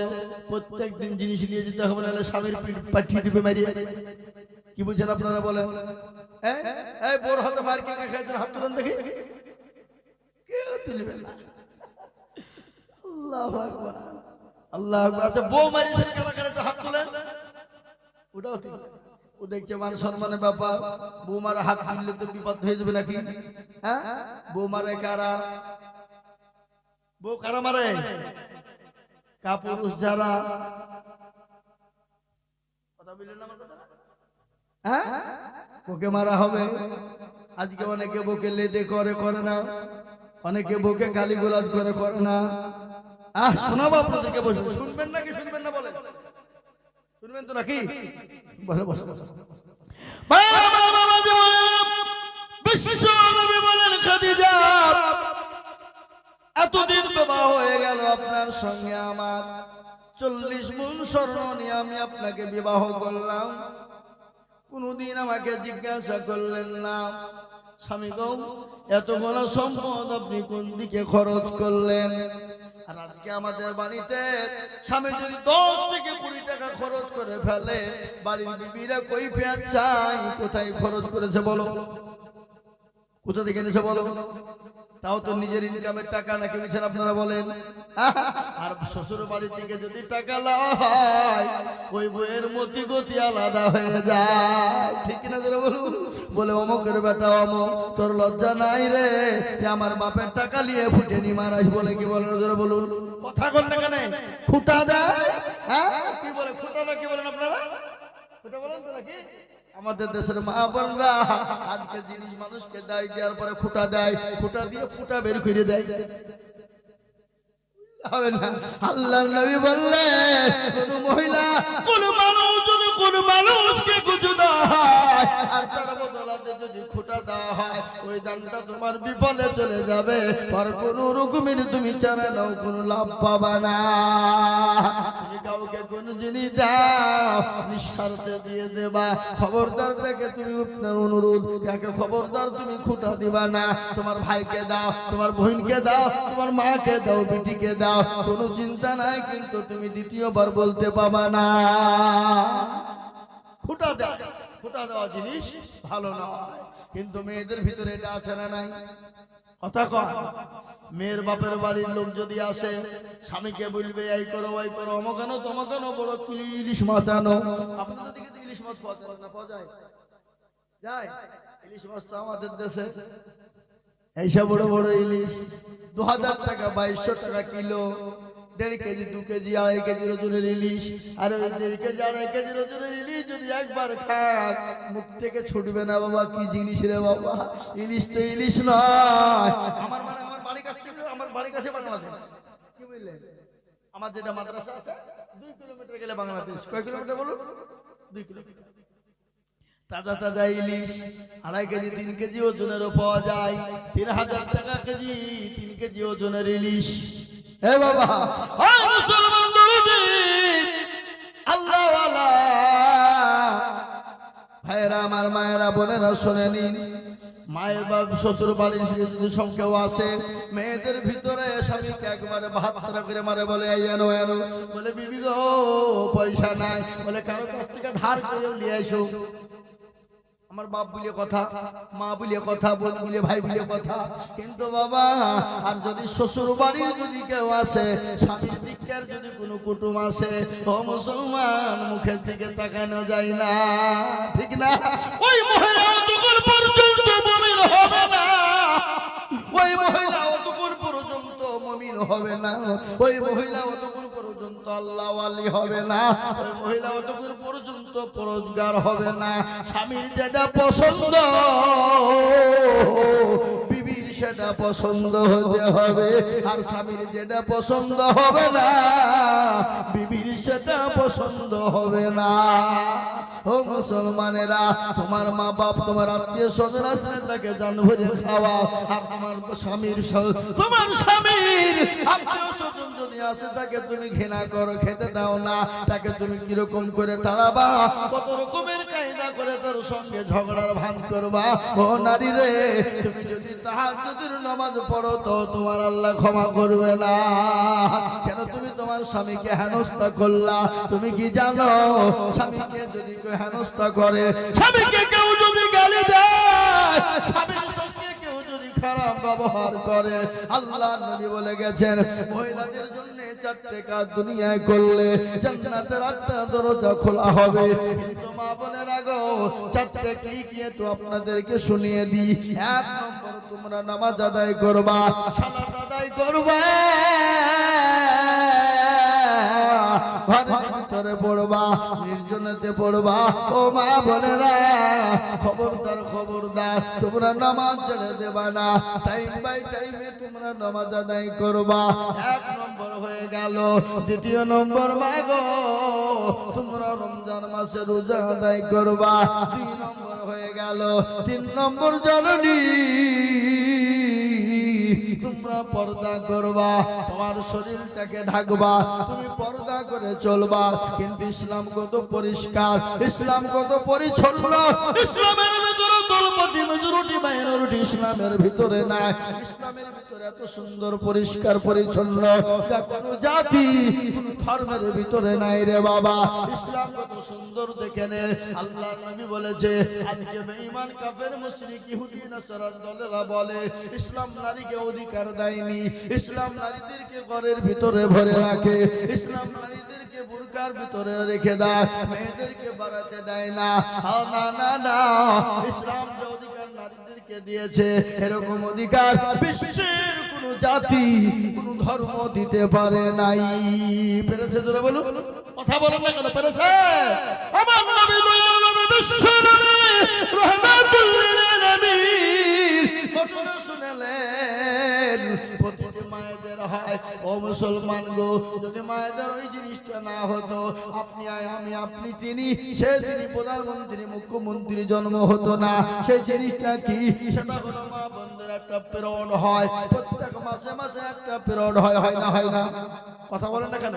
প্রত্যেকদিন জিনিস নিয়ে যেতে হবে নাহলে স্বামীর পিঠ পাঠিয়ে দিবে মারিয়ে কি বুঝছেন আপনারা বলেন এই বড় হাতে মার কে খাইছেন হাত তুলেন দেখি কেউ তুলবে না আল্লাহু আকবার আল্লাহু আকবার আচ্ছা বউ মারিয়েছেন কারা একটু হাত তুলেন ওটাও তুলবে ও দেখছে মান সম্মানের ব্যাপার বউ মারা হাত তুললে তো বিপদ হয়ে যাবে নাকি হ্যাঁ বউ মারে কারা বউ কারা মারে কাপুরুষ যারা কথা বললেন না হ্যাঁ বউকে মারা হবে আজকে অনেকে বউকে লেদে করে না অনেকে বউকে গালিগালাজ করে না শোনাবো আপনাদেরকে বসবো শুনবেন নাকি শুনবেন না বলেন শুনবেন তো নাকি বসে বসে বিশ্ব নবী বলেন খাদিজা এতদিন বিবাহ হয়ে গেল আপনার সঙ্গে আমার 40 মুন স্বর্ণ নিয়ে আমি আপনাকে বিবাহ করলাম কোনদিন আমাকে জিজ্ঞাসা করলেন না স্বামী গো এত বড় সম্পদ আপনি কোন দিকে খরচ করলেন আর আজকে আমাদের বাড়িতে স্বামী যদি 10 থেকে 20 টাকা খরচ করে ফেলে বাড়ির বিবিরা কই ফেয়ার চাই কোথায় খরচ করেছে বলো কোথা থেকে এনেছে বলো? তাও তো নিজের ইনকামের টাকা নাকি বলছেন আপনারা বলেন? আর শ্বশুর বাড়ি থেকে যদি টাকা লওয়া হয় ওই বইয়ের মতি গতি আলাদা হয়ে যায়, ঠিক কিনা জোরে বলুন? বলে অমকের বেটা অমক, তোর লজ্জা নাই রে যে আমার বাপের টাকা নিয়ে ফুটে নি মারাস, বলে কি বলেন জোরে বলুন? কথা কোন টাকা নেই, ফুটা দেয়। হ্যাঁ কি বলে ফুটা না, কি বলেন আপনারা? ফুটা বলেন তো নাকি? আমাদের দেশের মা বোনরা আজকে জিনিস মানুষকে দেয়, দেওয়ার পরে ফুটা দেয়, ফুটা দিয়ে ফুটা বের করে দেয়। হবে না? আল্লাহর নবী বললেন কোন মহিলা কোন মানুষ যদি কোন মানুষকে কিছু দেয় আর তার বদলাতে যদি ফুটা দেওয়া হয় ওই দানটা তোমার বিফলে চলে যাবে, আর কোন রকমের তুমি চারা নাও কোন লাভ পাবা না। তুমি কাউকে কোন জিনিস দাও নিঃস্বার্থে দিয়ে দেবা, খবরদার দেখে তুমি আপনার অনুরোধ কাকে খবরদার তুমি খুঁটা দিবা না। তোমার ভাইকে দাও, তোমার বোনকে দাও, তোমার মাকে দাও, বেটিকে দাও, কোনো চিন্তা নাই, কিন্তু তুমি দ্বিতীয়বার বলতে পাবা না। খুঁটা দাও, খুঁটা দেওয়া জিনিস ভালো নয়, কিন্তু মেয়েদের ভিতরে এটা আছে না নাই? কথা কয় মেয়ের বাপের বাড়ির লোক যদি আসে স্বামীকে বলবে এই করো ওই করো, অমকানো তমকানো, বড় ইলিশ মাছ আনো। আপনাদের দিকে তো ইলিশ মাছ পাওয়া যায় না? পাওয়া যায়? যায় ইলিশ মাছ তো আমাদের দেশে এইসব বড় বড় ইলিশ 2000 টাকা 2200 টাকা কিলো, 1.5 কেজি 2 কেজি 2.5 কেজির ওজনের ইলিশ। আর ওই 1.5 কেজি 2.5 কেজির ওজনের ইলিশ যদি একবার খান মুখ থেকে ছুটবে না বাবা। কি জিনিস রে বাবা, ইলিশ তো ইলিশ নয়। আমার মানে আমার বাড়ির কাছে, আমার বাড়ির কাছে বাংলাদেশ, কি বুঝলেন? আমার যেটা মাদ্রাসা আছে 2 কিলোমিটার গেলে বাংলাদেশ। কয় কিলোমিটার বলুন? 2 কিলোমিটার। তাজা তাজা ইলিশ 2.5 কেজি 3 কেজি ওজনেরও পাওয়া যায়। 3000 টাকা কেজি 3 কেজি ওজনের ইলিশ। হে বাবা, মুসলমান দরদি আল্লাহ ওয়ালা ভাইরা আমার, মায়েরা বোনেরা শুনে নিন। মায়ের বাপ শ্বশুর বাড়ির যদি সব কেউ আসে মেয়েদের ভিতরে স্বামীকে একবারে 72 করে মারে, বলে এই এনো এনো, বলে বিবি গো পয়সা নাই, বলে কারো কাছ থেকে ধার করে নিয়ে আসো। আমার বাপ বলে কথা, মা বলে কথা, বোন বলে ভাই বলে কথা, কিন্তু বাবা আর যদি শ্বশুর বাড়ির যদি কেউ আসে স্বামীর দিকের যদি কোনো কুটুম আসে, ও মুসলমান মুখের দিকে তাকানো যায় না, ঠিক না? ওই মহিলা অতক্ষণ পর্যন্ত মুমিন হবে না, ওই মহিলা অতক্ষণ পর্যন্ত মুমিন হবে না, ওই মহিলা অতক্ষণ পর্যন্ত আল্লাহ ওয়ালি হবে না, ওই মহিলা অতক্ষণ পর্যন্ত পরোজগার হবে না। স্বামীর যেটা পছন্দ বিবির সেটা পছন্দ হতে হবে, আর স্বামীর যেটা পছন্দ হবে না বিবির সেটা পছন্দ হবে না। ও মুসলমানেরা, তোমার মা বাপ তোমার আত্মীয় স্বজন আছে তাকে জান ভরে খাওয়াও, আর তোমার স্বামীর তোমার স্বামীর আত্মীয় স্বজন যদি আছে তাকে তুমি ঘৃণা করো, খেতে দাও না, তাকে তুমি কিরকম করে তাড়াবা, কত রকমের কায়দা করে তোর সঙ্গে ঝগড়ার ভান করবা। ও নারী রে, তুমি যদি তাহাজ্জুদের নামাজ পড়ো তো তোমার আল্লাহ ক্ষমা করবে না। কেন তুমি তোমার স্বামীকে হেনস্থা করলা? তুমি কি জানো স্বামীকে যদি কেউ হেনস্থা করে, স্বামীকে কেউ যদি গালি দেয়, স্বামীর সঙ্গে কেউ যদি খারাপ ব্যবহার করে, আল্লাহ নবী বলে গেছেন মহিলাদের জন্য 4টে কাজ দুনিয়ায় করলে জান্নাতের 8টা দরজা খোলা হবে। কিন্তু মা বোনেরা গো, 4টে কি কি একটু আপনাদেরকে শুনিয়ে দিই। 1 নম্বর, তোমরা নামাজ আদায় করবা, সালাত আদায় করবা, ঘরের ভিতরে পড়বা, নির্জনেতে পড়বা। ও মা বোনেরা খবরদার খবরদার, তোমরা নামাজ ছেড়ে দেবা না, টাইম বাই টাইমে তোমরা নামাজ আদায় করবা। 1 নম্বর হয়ে গেল। 2 নম্বর মা গো, তোমরা রমজান মাসে রোজা আদায় করবা। 2 নম্বর হয়ে গেল। 3 নম্বর জননী তোমরা পর্দা করবা, তোমার শরীরটাকে ঢাকবা, তুমি পর্দা করে চলবা। কিন্তু ইসলাম কত পরিষ্কার, ইসলাম কত পরিচ্ছন্ন, ইসলামের ভিতরে দলপাটি মেজরিটি মাইনরিটি ইসলামের ভিতরে নাই। ইসলামের ভিতরে এত সুন্দর পরিষ্কার পরিচ্ছন্ন যা কোনো জাতি কোন ধর্মের ভিতরে নাই রে বাবা। ইসলাম কত সুন্দর দেখে নেন। আল্লাহর নবী বলেছে আজকে বেঈমান কাফের মুশরিক ইহুদি নাসারার দলেরা বলে ইসলাম নারীকে অধিকার দেয়নি, ইসলাম নারীদেরকে ঘরের ভিতরে ভরে রাখে, ইসলাম নারীদেরকে বুরকার ভিতরে রেখে দেয়, মেয়েদেরকে বাড়াতে দেয় না। না না না, ইসলাম যে অধিকার নারীদেরকে দিয়েছে এরকম অধিকার বিশ্বের কোন জাতি কোন ধর্ম দিতে পারে নাই। পেরেছে জোরে বলো, কথা বলেন না কেন? পেরেছে? আমার নবী দয়াল নবী বিশ্ব নবী রাহমাতুল লিল আলামিন ঘটনা শুনালেন। প্রতিটি মায়েদের হয় ও মুসলমান গো, যদি মায়েদের ওই জিনিসটা না হতো, আপনি আমি আপনি তিনি সে তিনি প্রধানমন্ত্রী মুখ্যমন্ত্রী জন্ম হতো না। সেই জিনিসটা কি? সেটা হলো মা বোনদের একটা পিরিয়ড হয়, প্রত্যেক মাসে মাসে একটা পিরিয়ড হয়, হয় না? হয় না? কথা বলেন না কেন?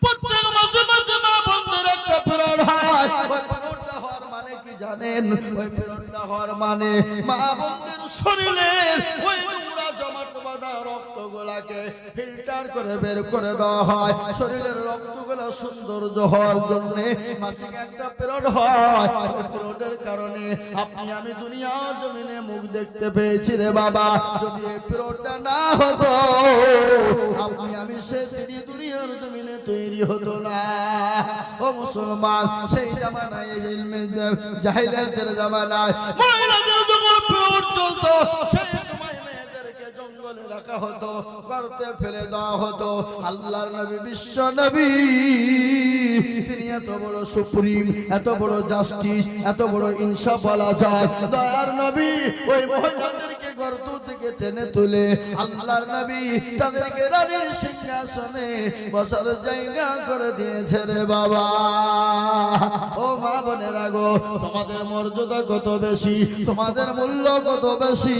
প্রত্যেক মাসে মাসে মা বোনদের একটা পিরিয়ড হয়। ওই পিরিয়ডটা হওয়ার মানে কি জানেন? ওই পিরিয়ডটা হওয়ার মানে মা বোনদের শরীরের ওই নোংরা জমাট বাঁধা রক্তগুলাকে ফিল্টার করে বের করে দেওয়া হয়। শরীরের রক্তগুলো সৌন্দর্য হওয়ার জন্য মাসিক একটা পিরিয়ড হয়। ওই পিরিয়ডের কারণে আপনি আমি দুনিয়া জমিনে মুখ দেখতে পেয়েছি রে বাবা। যদি এই পিরিয়ডটা না হতো, আপনি আমি সে তিনি দুনিয়ার জমিনে তৈরি হতো না। ও মুসলমান, সেই জামানায় জাহিলিয়াতের জামানায় মহিলাদের যখন পিরিয়ড চলতো, সেই সময় মেয়েদেরকে জঙ্গলে রাখা হতো, গর্তে ফেলে দেওয়া হতো। আল্লাহর নবী বিশ্ব নবী তিনি এত বড় সুপ্রিম, এত বড় জাস্টিস, এত বড় ইনসাফ বলা যায়। দয়ার নবী ওই মহিলাদেরকে গর্ত থেকে টেনে তুলে আল্লাহর নবী তাদেরকে রানীর সিংহাসনে বসার জায়গা করে দিয়েছে রে বাবা। ও মা বোনেরা গো, তোমাদের মর্যাদা কত বেশি, তোমাদের মূল্য কত বেশি,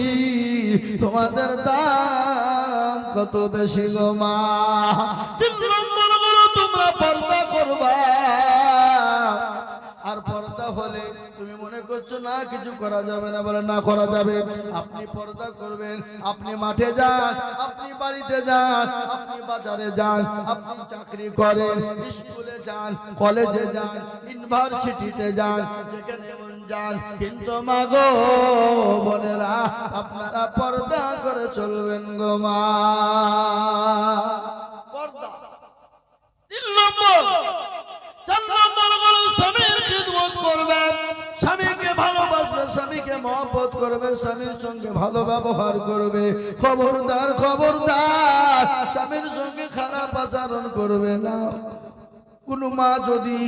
তোমাদের দাম কত বেশি গো মা। 3 নম্বর হলো তোমরা পর্দা করবা। আর পর্দা হলে তুমি মনে করছো না কিছু করা যাবে না, বলে না করা যাবে। আপনি পর্দা করবেন, আপনি মাঠে যান, আপনি বাড়িতে যান, আপনি বাজারে যান, আপনি চাকরি করেন, স্কুলে যান, কলেজে যান, ইউনিভার্সিটিতে যান, যেখানে মন যান, কিন্তু মা গো বোনেরা আপনারা পর্দা করে চলবেন গো মা। পর্দা 3 নম্বর। 4 নম্বর হলো স্বামীর খিদমত করবে, স্বামীকে ভালোবাসবে, স্বামীকে মহব্বত করবে, স্বামীর সঙ্গে ভালো ব্যবহার করবে। খবরদার খবরদার, স্বামীর সঙ্গে খারাপ আচরণ করবে না। কোন মা যদি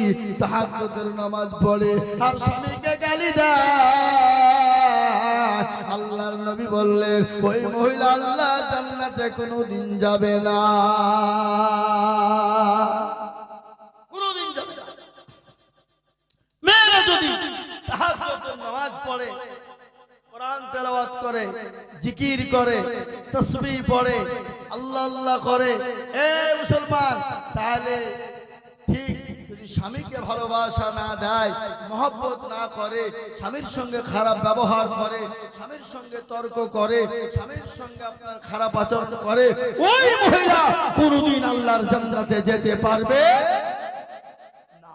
তাহাজ্জুদের নামাজ পড়ে আর স্বামীকে গালি দেয়, আল্লাহর নবী বললেন ওই মহিলা আল্লাহ জান্নাতে কোনোদিন যাবে না, কোনোদিন যাবে না। মেয়েরা যদি তাহাজ্জুদের নামাজ পড়ে, কোরআন তেলাওয়াত করে, জিকির করে, তাসবিহ পড়ে, আল্লাহ আল্লাহ করে, এ মুসলমান, তাহলে ঠিক যদি স্বামীকে ভালোবাসা না দেয়, মহব্বত না করে, স্বামীর সঙ্গে খারাপ ব্যবহার করে, স্বামীর সঙ্গে তর্ক করে, স্বামীর সঙ্গে আপনার খারাপ আচরণ করে, ওই মহিলা কোনদিন আল্লাহর জান্নাতে যেতে পারবে না।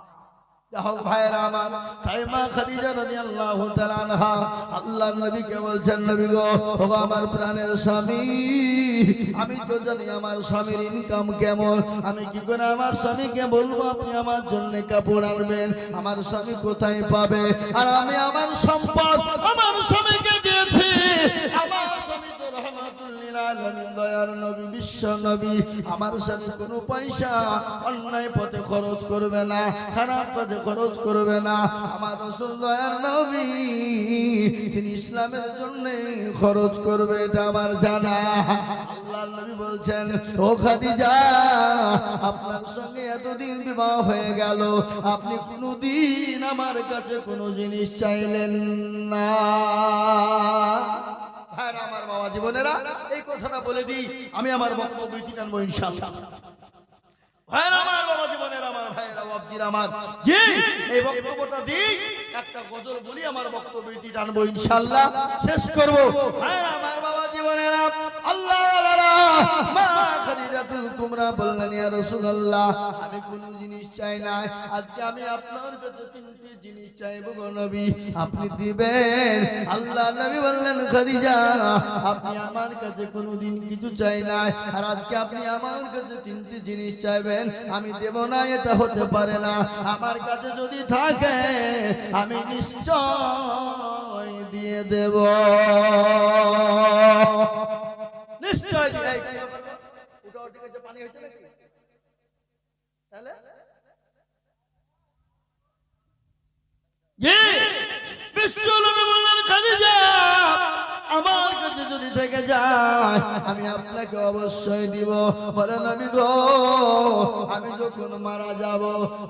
ভাইয়েরা আমার, তাই মা খাদিজা রাদিয়াল্লাহু তাআলা আনহা আল্লাহর নবীকে বলছেন, নবী গো, ও আমার প্রাণের স্বামী, আমি তো জানি আমার স্বামীর ইনকাম কেমন, আমি কি করে আমার স্বামীকে বলবো আপনি আমার জন্য কাপড় আনবেন? আমার স্বামী কোথায় পাবে? আর আমি আমার সম্পদ আমার স্বামীকে দিয়েছি। আমার স্বামী তো রাহমাতুল লিল আলামিন, দয়ার নবী, বিশ্ব নবী। আমার স্বামী কোনো পয়সা অন্যায় পথে খরচ করবে না, খারাপ পথে খরচ করবে না। আমার রাসূল দয়ার নবী তিনি ইসলামের জন্য খরচ করবে, এটা আমার জানা। আল্লাহর নবী বলছেন, ও খাদিজা, আপনার সঙ্গে এতদিন বিবাহ হয়ে গেল, আপনি কোনদিন আমার কাছে কোনো জিনিস চাইলেন না। ভাইরা আমার, বাবা জীবনেরা, এই কথাটা বলে দিই, আমি আমার বক্তব্য টানবো ইনশাআল্লাহ। ভাইরা আমার, বাবা জীবনেরা, আমার ভাইরা বাবজিরা আমার, জি এই বক্তব্যটা দিই, একটা গজল বলি, আমার বক্তব্য টানবো ইনশাআল্লাহ, শেষ করব। ভাইরা আমার, বাবা জীবনেরা, আল্লাহ মা খাদিজাতুল কুবরা বললেন, ইয়া রাসূলুল্লাহ, আমি কোন জিনিস চাই না, আজকে আমি আপনার কাছে তিনটি জিনিস চাইবো গো নবী, আপনি দিবেন? আল্লাহ নবী বললেন, খাদিজা, আপনি আমার কাছে কোনোদিন কিছু চাই না, আর আজকে আপনি আমার কাছে তিনটি জিনিস চাইবেন, আমি দেব না, এটা হতে পারে না। আমার কাছে যদি থাকে আমি নিশ্চয় দিয়ে দেব, নিশ্চয়। পানি হয়েছে নাকি? তাহলে বিশ্বনবী বললেন, খাদিজা, আমার কাছে যদি থেকে যায় আমি আপনাকে অবশ্যই দিব। বলে, নবী গো, আমি যখন মারা যাব,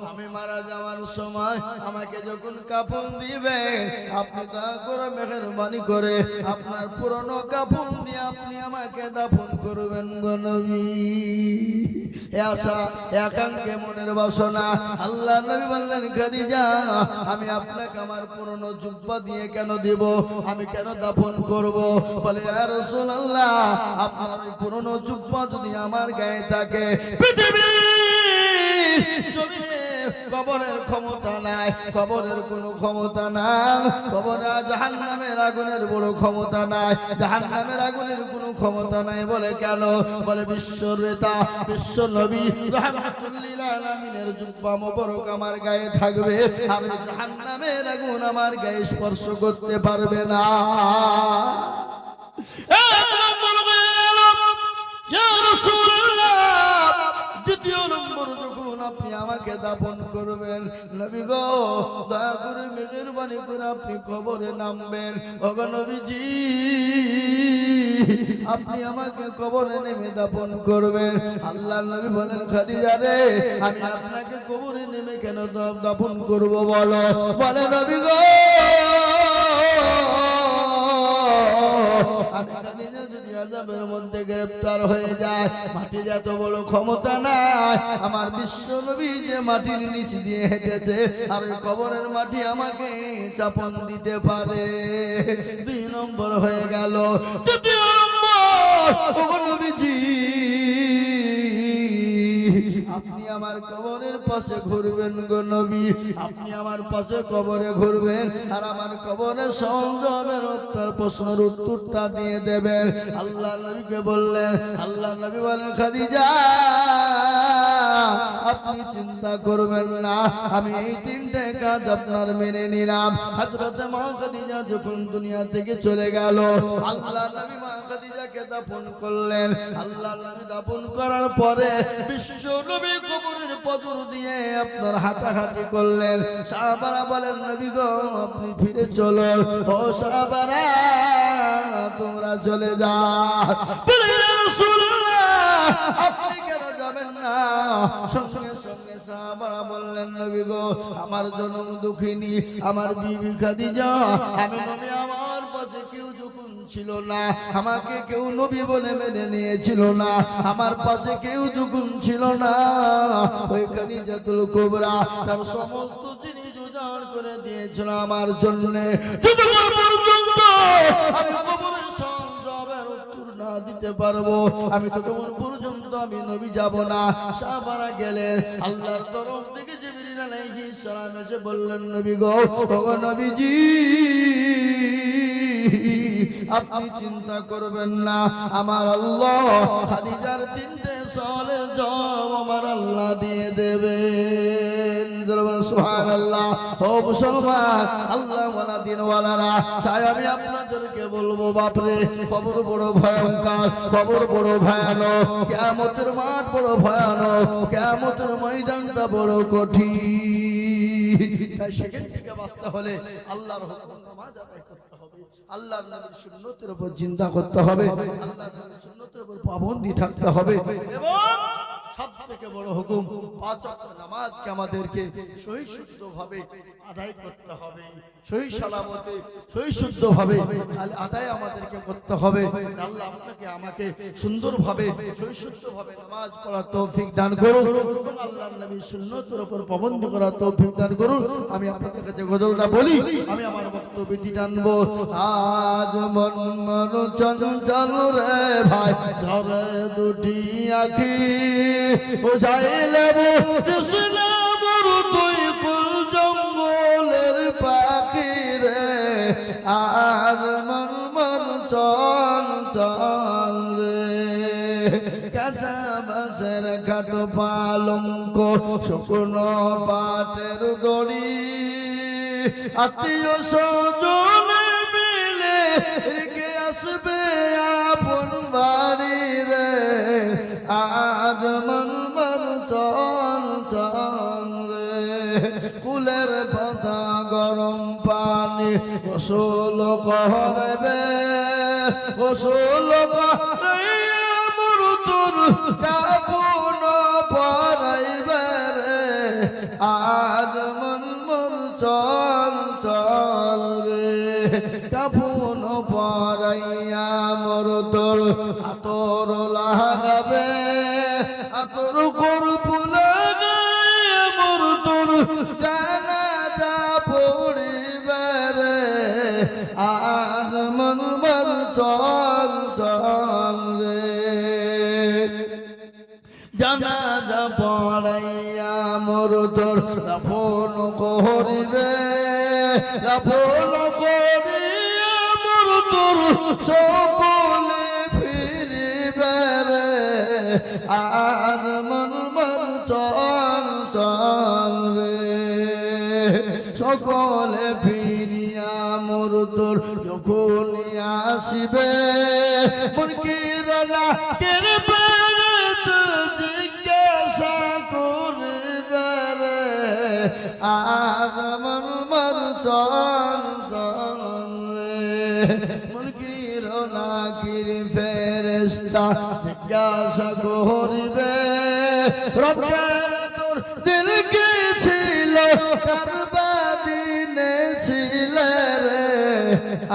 আমি মারা যাওয়ার সময় আমাকে যখন কাফন দিবেন, আপনি দয়া করে মেহেরবানি করে আপনার পুরনো কাফন দিয়ে আপনি আমাকে দাফন করবেন গো নবী। আশা একাঙ্কে মনের বাসনা। আল্লাহ নবী বললেন, খাদিজা, আমি আপনাকে আমার পুরনো জুব্বা দিয়ে কেন দেব, আমি কেন দাফন করব? বলে, ইয়া রাসূলুল্লাহ, আপনার ওই পুরনো জুব্বা যদি আমার গায়ে থাকে, পৃথিবীর জমিনে কবরের ক্ষমতা নাই, কবরের কোনো ক্ষমতা নাই, কবরে জাহান্নামের আগুনের বড় ক্ষমতা নাই, জাহান্নামের আগুনের কোনো ক্ষমতা নাই। বলে, কেন? বলে, বিশ্বর নেতা, বিশ্ব নবী রাহমাতুল লিল আলামিনের জুব্বা মোবারক আমার গায়ে থাকবে, আর জাহান্নামের আগুন আমার গায়ে স্পর্শ করতে পারবে না। দ্বিতীয় নম্বর, যখন আপনি আমাকে দাফন করবেন, নবী গো, দয়া করে মেহেরবানি করে আপনি কবরে নামবেন। ওগো নবীজি, আপনি আমাকে কবরে নেমে দাফন করবেন। আল্লাহ নবী বলেন, খাদিজা রে, আমি আপনাকে কবরে নেমে কেন দাফন করব বলো? বলে, নবী গো, আমি খাদিজা যদি আযাবের মধ্যে গ্রেফতার হয়ে যায়, মাটির এত বড় ক্ষমতা নাই, আমার বিশ্ব নবী যে মাটির নিচ দিয়ে হেঁটেছে, আর ওই কবরের মাটি আমাকে চাপন দিতে পারে। 2 নম্বর হয়ে গেল। তৃতীয় নম্বর, ওগো নবীজি, আপনি আমার কবরের পাশে ঘুরবেন গো নবী, আপনি আমার পাশে কবরে ঘুরবেন, আর আমার কবরের সংযমের উত্তর প্রশ্নের উত্তরটা দিয়ে দেবেন। আল্লাহ নবীকে বললেন, আল্লাহ নবী বলেন, খাদিজা, আপনি চিন্তা করবেন না, আমি এই 3টে কাজ আপনার মেনে নিলাম। হযরত মা খাদিজা যখন দুনিয়া থেকে চলে গেল, আল্লাহ নবী মা খাদিজাকে দাফন করলেন। আল্লাহ নবী দাফন করার পরে বিশ্ব নবী কবরের পাথর দিয়ে আপনার হাঁটাহাঁটি করলেন। সাহাবারা বলেন, নবী গো, আপনি ফিরে চলো। ও সাহাবারা, তোমরা চলে যাও। আপনি কেন যাবেন না? সঙ্গে সঙ্গে সাহাবারা বললেন, নবী গো, আমার জনম দুঃখিনী, আমার বিবি খাদিজা, আমি নবী, আমার পাশে কেউ যখন ছিল না, আমাকে কেউ নবী বলে মেনে নিয়েছিল না, আমার পাশে কেউ যখন ছিল না, ওই খাদিজাতুল কুবরা তার সমস্ত জিনিস উজাড় করে দিয়েছিল আমার জন্য। যতক্ষণ পর্যন্ত আমি কবরের সংযমের উত্তর না দিতে পারবো, আমি ততক্ষণ পর্যন্ত আমি নবী যাব না। সাহাবারা গেলেন। আল্লাহর তরফ থেকে জিবরিল আলাইহিস সালাম এসে বললেন, নবী গো, ওগো নবীজি, আপনি চিন্তা করবেন না, আমার আল্লাহ খাদিজার 3টে সওয়ালের জবাব আমার আল্লাহ দিয়ে দেবেন। সুবহানাল্লাহ। ও মুসলমান, আল্লাহ ওয়ালা দিন ওয়ালারা, তাই আমি আপনাদেরকে বলবো, বাপরে, কবর বড় ভয়ঙ্কর, কবর বড় ভয়ানক, কিয়ামতের মাঠ বড় ভয়ানক, কিয়ামতের ময়দানটা বড় কঠিন। তাই সেখান থেকে বাঁচতে হলে আল্লাহর হুকুম নামাজ আদায় করতে হবে, আল্লাহর নবীর সুন্নতের উপর চিন্তা করতে হবে, আল্লাহর নবীর সুন্নতের উপর পাবন্দি থাকতে হবে, এবং সবচেয়ে থেকে বড় হুকুম, 5 ওয়াক্ত নামাজকে আমাদেরকে সহি শুদ্ধভাবে আদায় করতে হবে, সহি সালামতে সহি শুদ্ধভাবে আদায় আমাদেরকে করতে হবে। আল্লাহ আপনাকে আমাকে সুন্দরভাবে সহি শুদ্ধভাবে নামাজ পড়ার তৌফিক দান করুন এবং আল্লাহর নবীর সুন্নতের উপর পাবন্দি করার তৌফিক দান করুন। আমি আপনাদের কাছে গজলটা বলি, আমি আমার বক্তব্যটি টানবো। আজ মন মন চঞ্চল রে ভাই, ধরে দুটি আখি বুঝাইলে কৃষ্ণামর তুই কুল জঙ্গলের পাখি রে। আজ মন মন চঞ্চল রে, কাঁচা বাঁশের খাট পালঙ্ক শুকনো পাটের দড়ি, আত্মীয় স্বজন মিলে রেখে আসবে আপন বাড়ি রে। আজ মন মন চঞ্চল রে, ফুলের পাতা গরম পানি গোসল করবে, গোসল করে মৃত্যুর কাপন পরাইবে রে। আজ মন মন চঞ্চল রে, কাপন পরাইয়া মৃত্যুর আতর লাগাবে, আতর করব লাগাইয়া মৃত্যুর জানাজা পড়িবে রে। আজ মন মন চঞ্চল রে, জানাজা পড়াইয়া মৃত্যুর দাফন করিবে, দাফন করিয়া মৃত্যুর সকলে ফিরিবে রে। আর মন মন চঞ্চল রে, সকলে ফিরিয়া মৃত্যুর যখন আসিবে, মুরগির লাকের জিজ্ঞাসা করিবে রে। আজ মন মন চঞ্চল রে, মুরগির লাকির ফেরেশতা জিজ্ঞাসা করিবে, রবের তোর দিল কি ছিল, কার বাদিনে ছিল রে।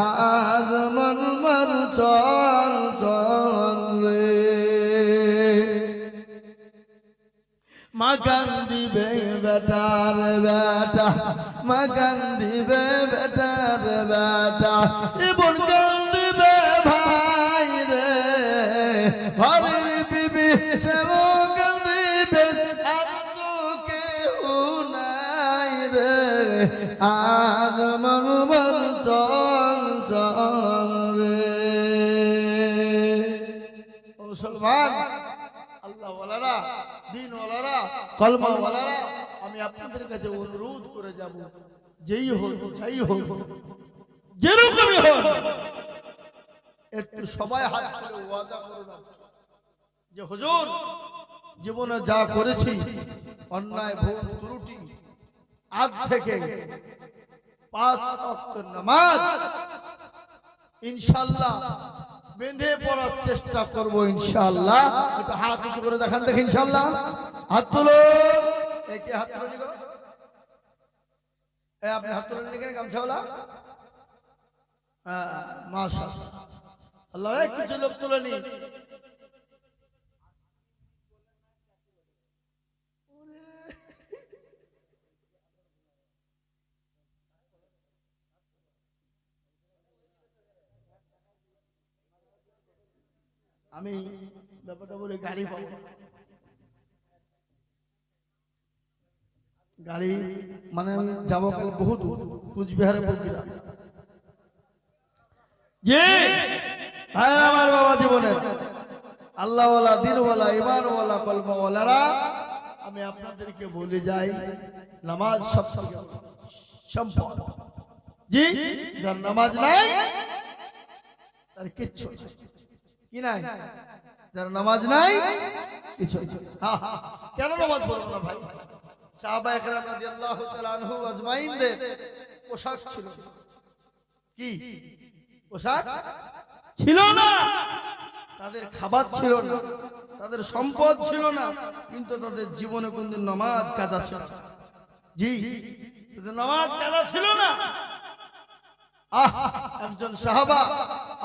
আজ মন মন চঞ্চল রে, মা কান্দিবে বেটার বেটা, মা কান্দিবে বেটার বেটা, এমন কান্দিবে ভাই রে। ঘরের বিবি সেও কান্দিবে, আর তো কেউ নাই রে। আজ মন মন চঞ্চল রে। মুসলমান, আল্লাহ ওয়ালারা, দিন ওয়ালারা, কলমা ওয়ালারা, আমি আপনাদের কাছে অনুরোধ করে যাব, যেই হোক যাই হোক যেরকমই হোক, একটু সবাই হাত তুলে ওয়াদা করুন যে হুজুর জীবনে যা করেছি অন্যায় ভুল ত্রুটি, আজ থেকে 5 ওয়াক্ত নামাজ ইনশাআল্লাহ বেঁধে পড়ার চেষ্টা করব ইনশাআল্লাহ। একটু হাত উঁচু করে দেখান, দেখেন ইনশাআল্লাহ। হাত তুলো, একে হাত তুলে নিগো, এ আপনি হাত তুলে নিগেন গামছাওয়ালা। হ্যাঁ মাশাআল্লাহ, আল্লাহ কিছু লোক তুলে নি। আমি ব্যাপারটা বলে গাড়ি পাবো, গাড়ি মানে আমি যাবো কাল বহু দূর, কুচবিহারে বলছিলাম যে আমার বাবা জীবনের আল্লাহওয়ালা, দিনওয়ালা, ইমানওয়ালা, কলমাওয়ালারা, আমি আপনাদেরকে বলে যাই নামাজ সবথেকে সম্পদ। জি, যার নামাজ নাই তার কিচ্ছু কি নাই, যার নামাজ নাই কিছু। কেন নামাজ পড়বো না ভাই? সাহাবায়ে কেরাম রাদিয়াল্লাহু তাআলা আনহু আজমাইনদের পোশাক ছিল কি? পোশাক ছিল না। তাদের খাবার ছিল না, তাদের সম্পদ ছিল না, কিন্তু তাদের জীবনে কোনদিন নামাজ কাজা ছিল। জি, নামাজ কাজা ছিল না। একজন সাহাবা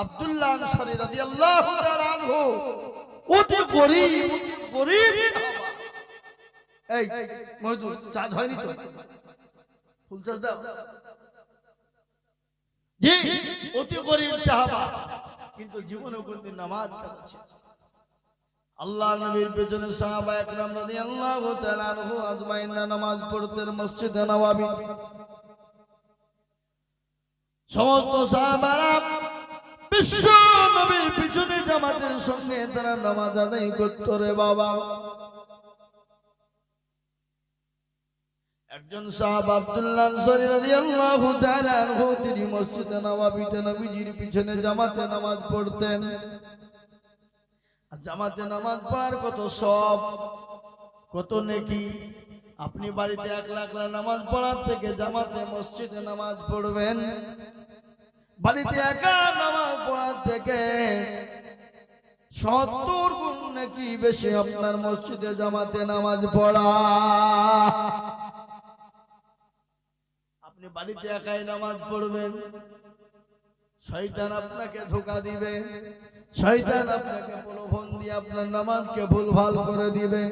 আব্দুল্লাহ আনসারী রাদিয়াল্লাহু তাআলা আনহু, অতি গরীব সাহাবা। এই মজদুর চার্জ হয়নি তো, ফুল চার্জ দাও। জি, অতি গরীব সাহাবা, কিন্তু জীবনে কোনদিন নামাজ কাজা। আল্লাহ নবীর পেছনে সাহাবা একরাম রাদিয়াল্লাহু তাআলা আনহু আজমাইন নামাজ পড়তেন মসজিদে নববী। সমস্ত সাহাবারা বিশ্ব নবীর পিছনে জামাতের সঙ্গে তারা নামাজ আদায় করত রে বাবা। একজন সাহাবা আব্দুল্লাহ আনসারী রাদিয়াল্লাহু তাআলা আনহু, তিনি মসজিদে নববীতে নবীজির পিছনে জামাতে নামাজ পড়তেন। জামাতে নামাজ পড়ার কত সব, কত নেকি। আপনি বাড়িতে একলা একলা নামাজ পড়ার থেকে জামাতে মসজিদে নামাজ পড়বেন, বাড়িতে একা নামাজ পড়ার থেকে 70 গুণ নেকি বেশি আপনার মসজিদে জামাতে নামাজ পড়া। আপনি বাড়িতে একাই নামাজ পড়বেন, শয়তান আপনাকে ধোঁকা দিবে, শয়তান আপনাকে প্রলোভন দিয়ে আপনার নামাজকে ভুলভাল করে দিবে।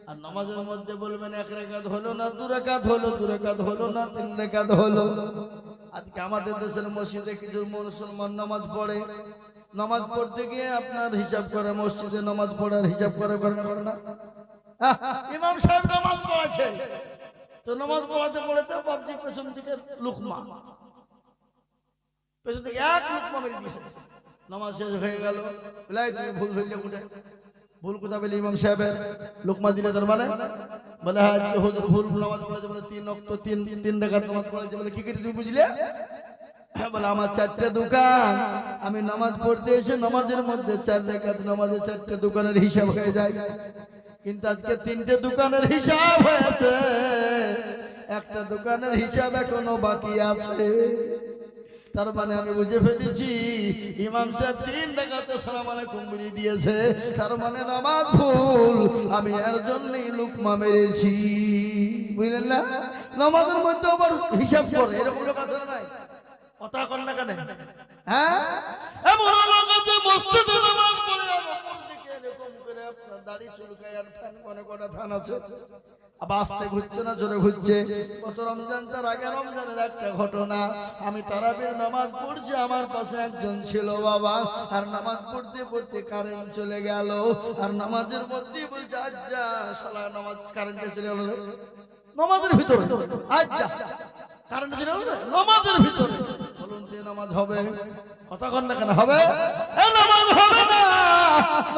আর নামাজের মধ্যে বলবেন 1 রাকাত হলো না, 2 রাকাত হলো, 2 রাকাত হলো না, 3 রাকাত হলো। আজকে আমাদের দেশের মসজিদে কিছু মুসলমান নামাজ পড়ে, নামাজ পড়তে গিয়ে আপনার হিসাব করে, মসজিদে নামাজ পড়ার হিসাব করে না। ইমাম সাহেব নামাজ পড়াচ্ছে তো নামাজ পড়াতে পড়াতে বাপজি পেছন থেকে লুকমা, পেছন থেকে 1 লুকমা মেরে দিয়েছে। নামাজ শেষ হয়ে গেল, তুমি ভুল ফেললে উঠে, ভুল কোথা বলে ইমাম সাহেবের লুকমা দিলে, তার মানে বলে হ্যাঁ আজকে হুজুর ভুল নামাজ পড়েছে, বলে 3 ওয়াক্ত 3 রাকাত নামাজ পড়েছে। বলে কি করে তুমি বুঝলে? বলে আমার 4টে দোকান, আমি নামাজ পড়তে এসে নামাজের মধ্যে 4 রাকাত নামাজে 4টে দোকানের হিসাব হয়ে যায়, কিন্তু আজকে 3টে দোকানের হিসাব হয়েছে, একটা দোকানের হিসাব এখনো বাকি আছে। তার মানে আমি বুঝে ফেলেছি ইমাম সাহেব 3 রাকাতে সালাম আলাইকুম বলে দিয়েছে, তার মানে নামাজ ভুল, আমি এর জন্যই লুকমা মেরেছি। বুঝলেন না? নামাজের মধ্যে আবার হিসাব করে, এরকম কথা নাই। কথা কর না কেন? হ্যাঁ, এমন লোক আছে মসজিদে নামাজ পড়ে আর উপর দিকে এরকম করে আপনার দাড়ি চুলকায়, আর ফ্যান কোনে কোনে ফ্যান আছে, আবার আস্তে ঘুরছে না জোরে ঘুরছে। গত রমজান তার আগে রমজানের একটা ঘটনা, আমি তারাবির নামাজ পড়ছি, আমার পাশে একজন ছিল বাবা, আর নামাজ পড়তে পড়তে কারেন্ট চলে গেল, আর নামাজের মধ্যে বলছে আজ্জা শালা নামাজ কারেন্টে চলে গেল নামাজের ভিতরে, আজ্জা কারেন্ট চলে গেল নামাজের ভিতরে। বলুন যে নামাজ হবে? কথা কন না কেন? হবে? নামাজ হবে না,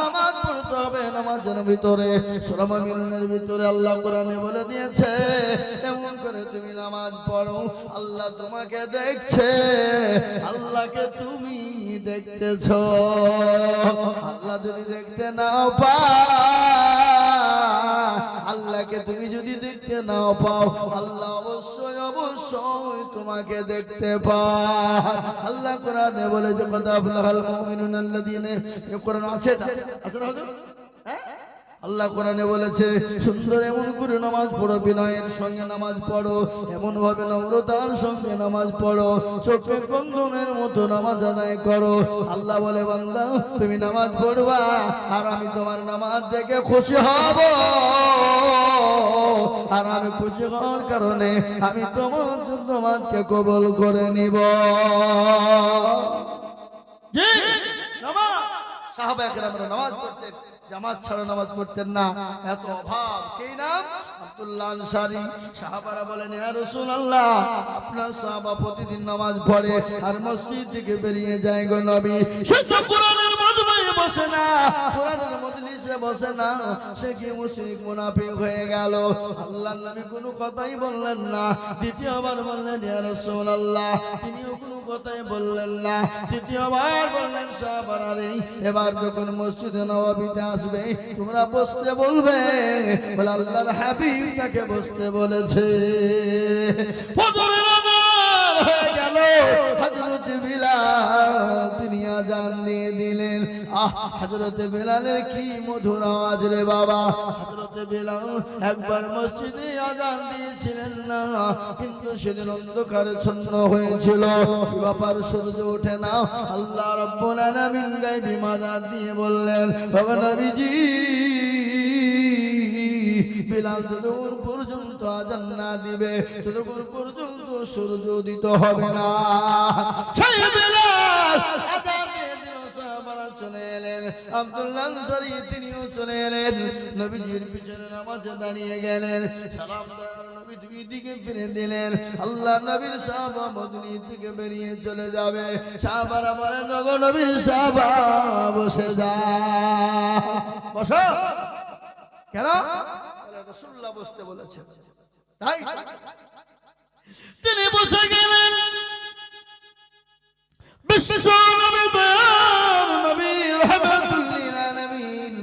নামাজ পড়তে হবে নামাজের ভিতরে। সূরা মুমিনুনের ভিতরে আল্লাহ কোরআনে বলে দিয়েছে, এমন করে তুমি নামাজ পড়ো আল্লাহ তোমাকে দেখছে, আল্লাহকে তুমি দেখতেছো। আল্লাহ যদি দেখতে নাও পাও, আল্লাহকে তুমি যদি দেখতে নাও পাও, আল্লাহ অবশ্যই অবশ্যই তোমাকে দেখতে পায়। আল্লাহ কোরআনে বলেছে কদ আফলাহাল মুমিনুনা আল্লাযীনা, কোরআন আছে এটা আছে না হুজুর? হ্যাঁ, আল্লাহ কোরআনে বলেছে সুন্দর এমন করে নামাজ পড়ো, বিনয়ের সঙ্গে নামাজ পড়ো, এমন ভাবে নম্রতার সঙ্গে নামাজ পড়ো, চোখের কন্দনের মতো নামাজ আদায় করো। আল্লাহ বলে বান্দা তুমি নামাজ পড়বা, আর আমি তোমার নামাজ দেখে খুশি হব, আর আমি খুশি হওয়ার কারণে আমি তোমার নামাজকে কবুল করে নিব। জি, নামাজ সাহাবা কেরামরা নামাজ পড়তেন, জামাত ছাড়া নামাজ পড়তেন না, এত অভাব। কি নাম? আব্দুল্লাহ আনসারী। সাহাবারা বলেন ইয়া রাসূলুল্লাহ, আপনার সাহাবা প্রতিদিন নামাজ পড়ে আর মসজিদ থেকে বেরিয়ে যায় গো নবী, সে তো কোরআনের মজমায় বসে না, কোরআনের মজলিসে বসে না, সে কি মুশরিক মুনাফিক হয়ে গেল? আল্লাহর নবী কোনো কথাই বললেন না। দ্বিতীয়বার বললেন ইয়া রাসূলুল্লাহ, তিনিও কোনো কথাই বললেন না। তৃতীয়বার বললেন সাহাবারা রে, এবার যখন মসজিদে নববীতে আসবে তোমরা বসতে বলবে, বলে আল্লাহর হাবিব তাকে বসতে বলেছে। ফজরের আযান হয়ে গেল, হযরত বিলাল তিনি আযান দিয়ে দিলেন, হযরতে বেলালের কি মধুর আওয়াজ রে বাবা। হযরতে বেলাল একবার মসজিদে আযান দিয়েছিলেন না, কিন্তু সেদিন অন্ধকারাচ্ছন্ন হয়েছিল। কি ব্যাপার, সূর্য ওঠে না? আল্লাহ রাব্বুল আলামিন গায়বী মাদাদ দিয়ে বললেন, ওগো নবীজি, বেলাল যতক্ষণ পর্যন্ত আযান না দিবে ততক্ষণ পর্যন্ত সূর্য উদিত হবে না। সেই বেলাল আযান দিয়ে দিল, সাহাবারা চলে এলেন, আব্দুল্লাহ আনসারী তিনিও চলে এলেন, নবীজির পিছনে নামাজে দাঁড়িয়ে গেলেন। সালাম দেওয়ার নবী দুই দিকে ফিরে দিলেন। আল্লাহ নবীর সাহাবা মদিনার দিকে বেরিয়ে চলে যাবে। সাহাবারা বলেন, ওগো নবীর সাহাবা বসে যা। বসো। কেন? রাসূলুল্লাহ বসতে বলেছেন, তাই তিনি বসে গেলেন। বিশ্ব নবী দয়ার নবী রাহমাতুল লিল আলামিন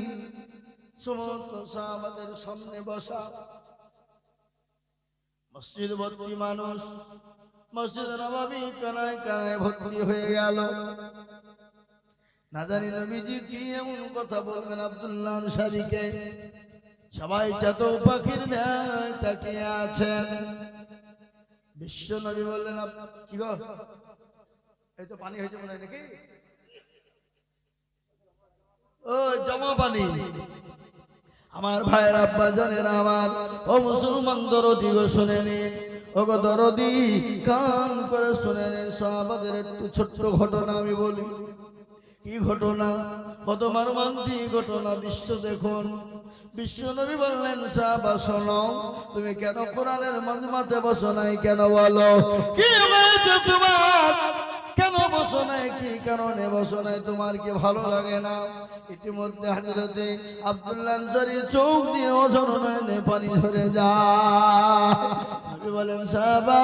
সমস্ত সাহাবাদের সামনে বসা। মসজিদ ভর্তি মানুষ, মসজিদ নববী কানায় কানায় ভর্তি হয়ে গেল। না জানি নবীজি কি এমন কথা বলবেন আব্দুল্লাহ আনসারীকে। সবাই চাতক পাখির ন্যায় তাকিয়ে আছেন। বিশ্ব নবী বললেন, কি গো, এই তো পানি হয়েছে মনে হয় নাকি? ও জমা পানি। আমার ভাইয়ের আব্বা জানেন, আমার ও মুসলমান দরদি গো, শুনে নিন। ও গো দরদি, কান করে শুনে নিন। সাহাবাদের একটু ছোট্ট ঘটনা আমি বলি। কি ঘটনা? কত মর্মান্তিক ঘটনা। বিশ্ব দেখুন। বিশ্ব নবী বললেন, সাহাবা শোনো, তুমি কেন কোরআনের মাজমাতে বসো নাই? কেন বলো, কি হয়েছে তোমার? কেন বসো নাই? কি কারণে বসো নাই? তোমার কি ভালো লাগে না? ইতিমধ্যে হযরতে আব্দুল্লাহ আনসারীর চোখ দিয়ে অঝর নয়নে পানি ঝরে যায়। নবী বলেন, সাহাবা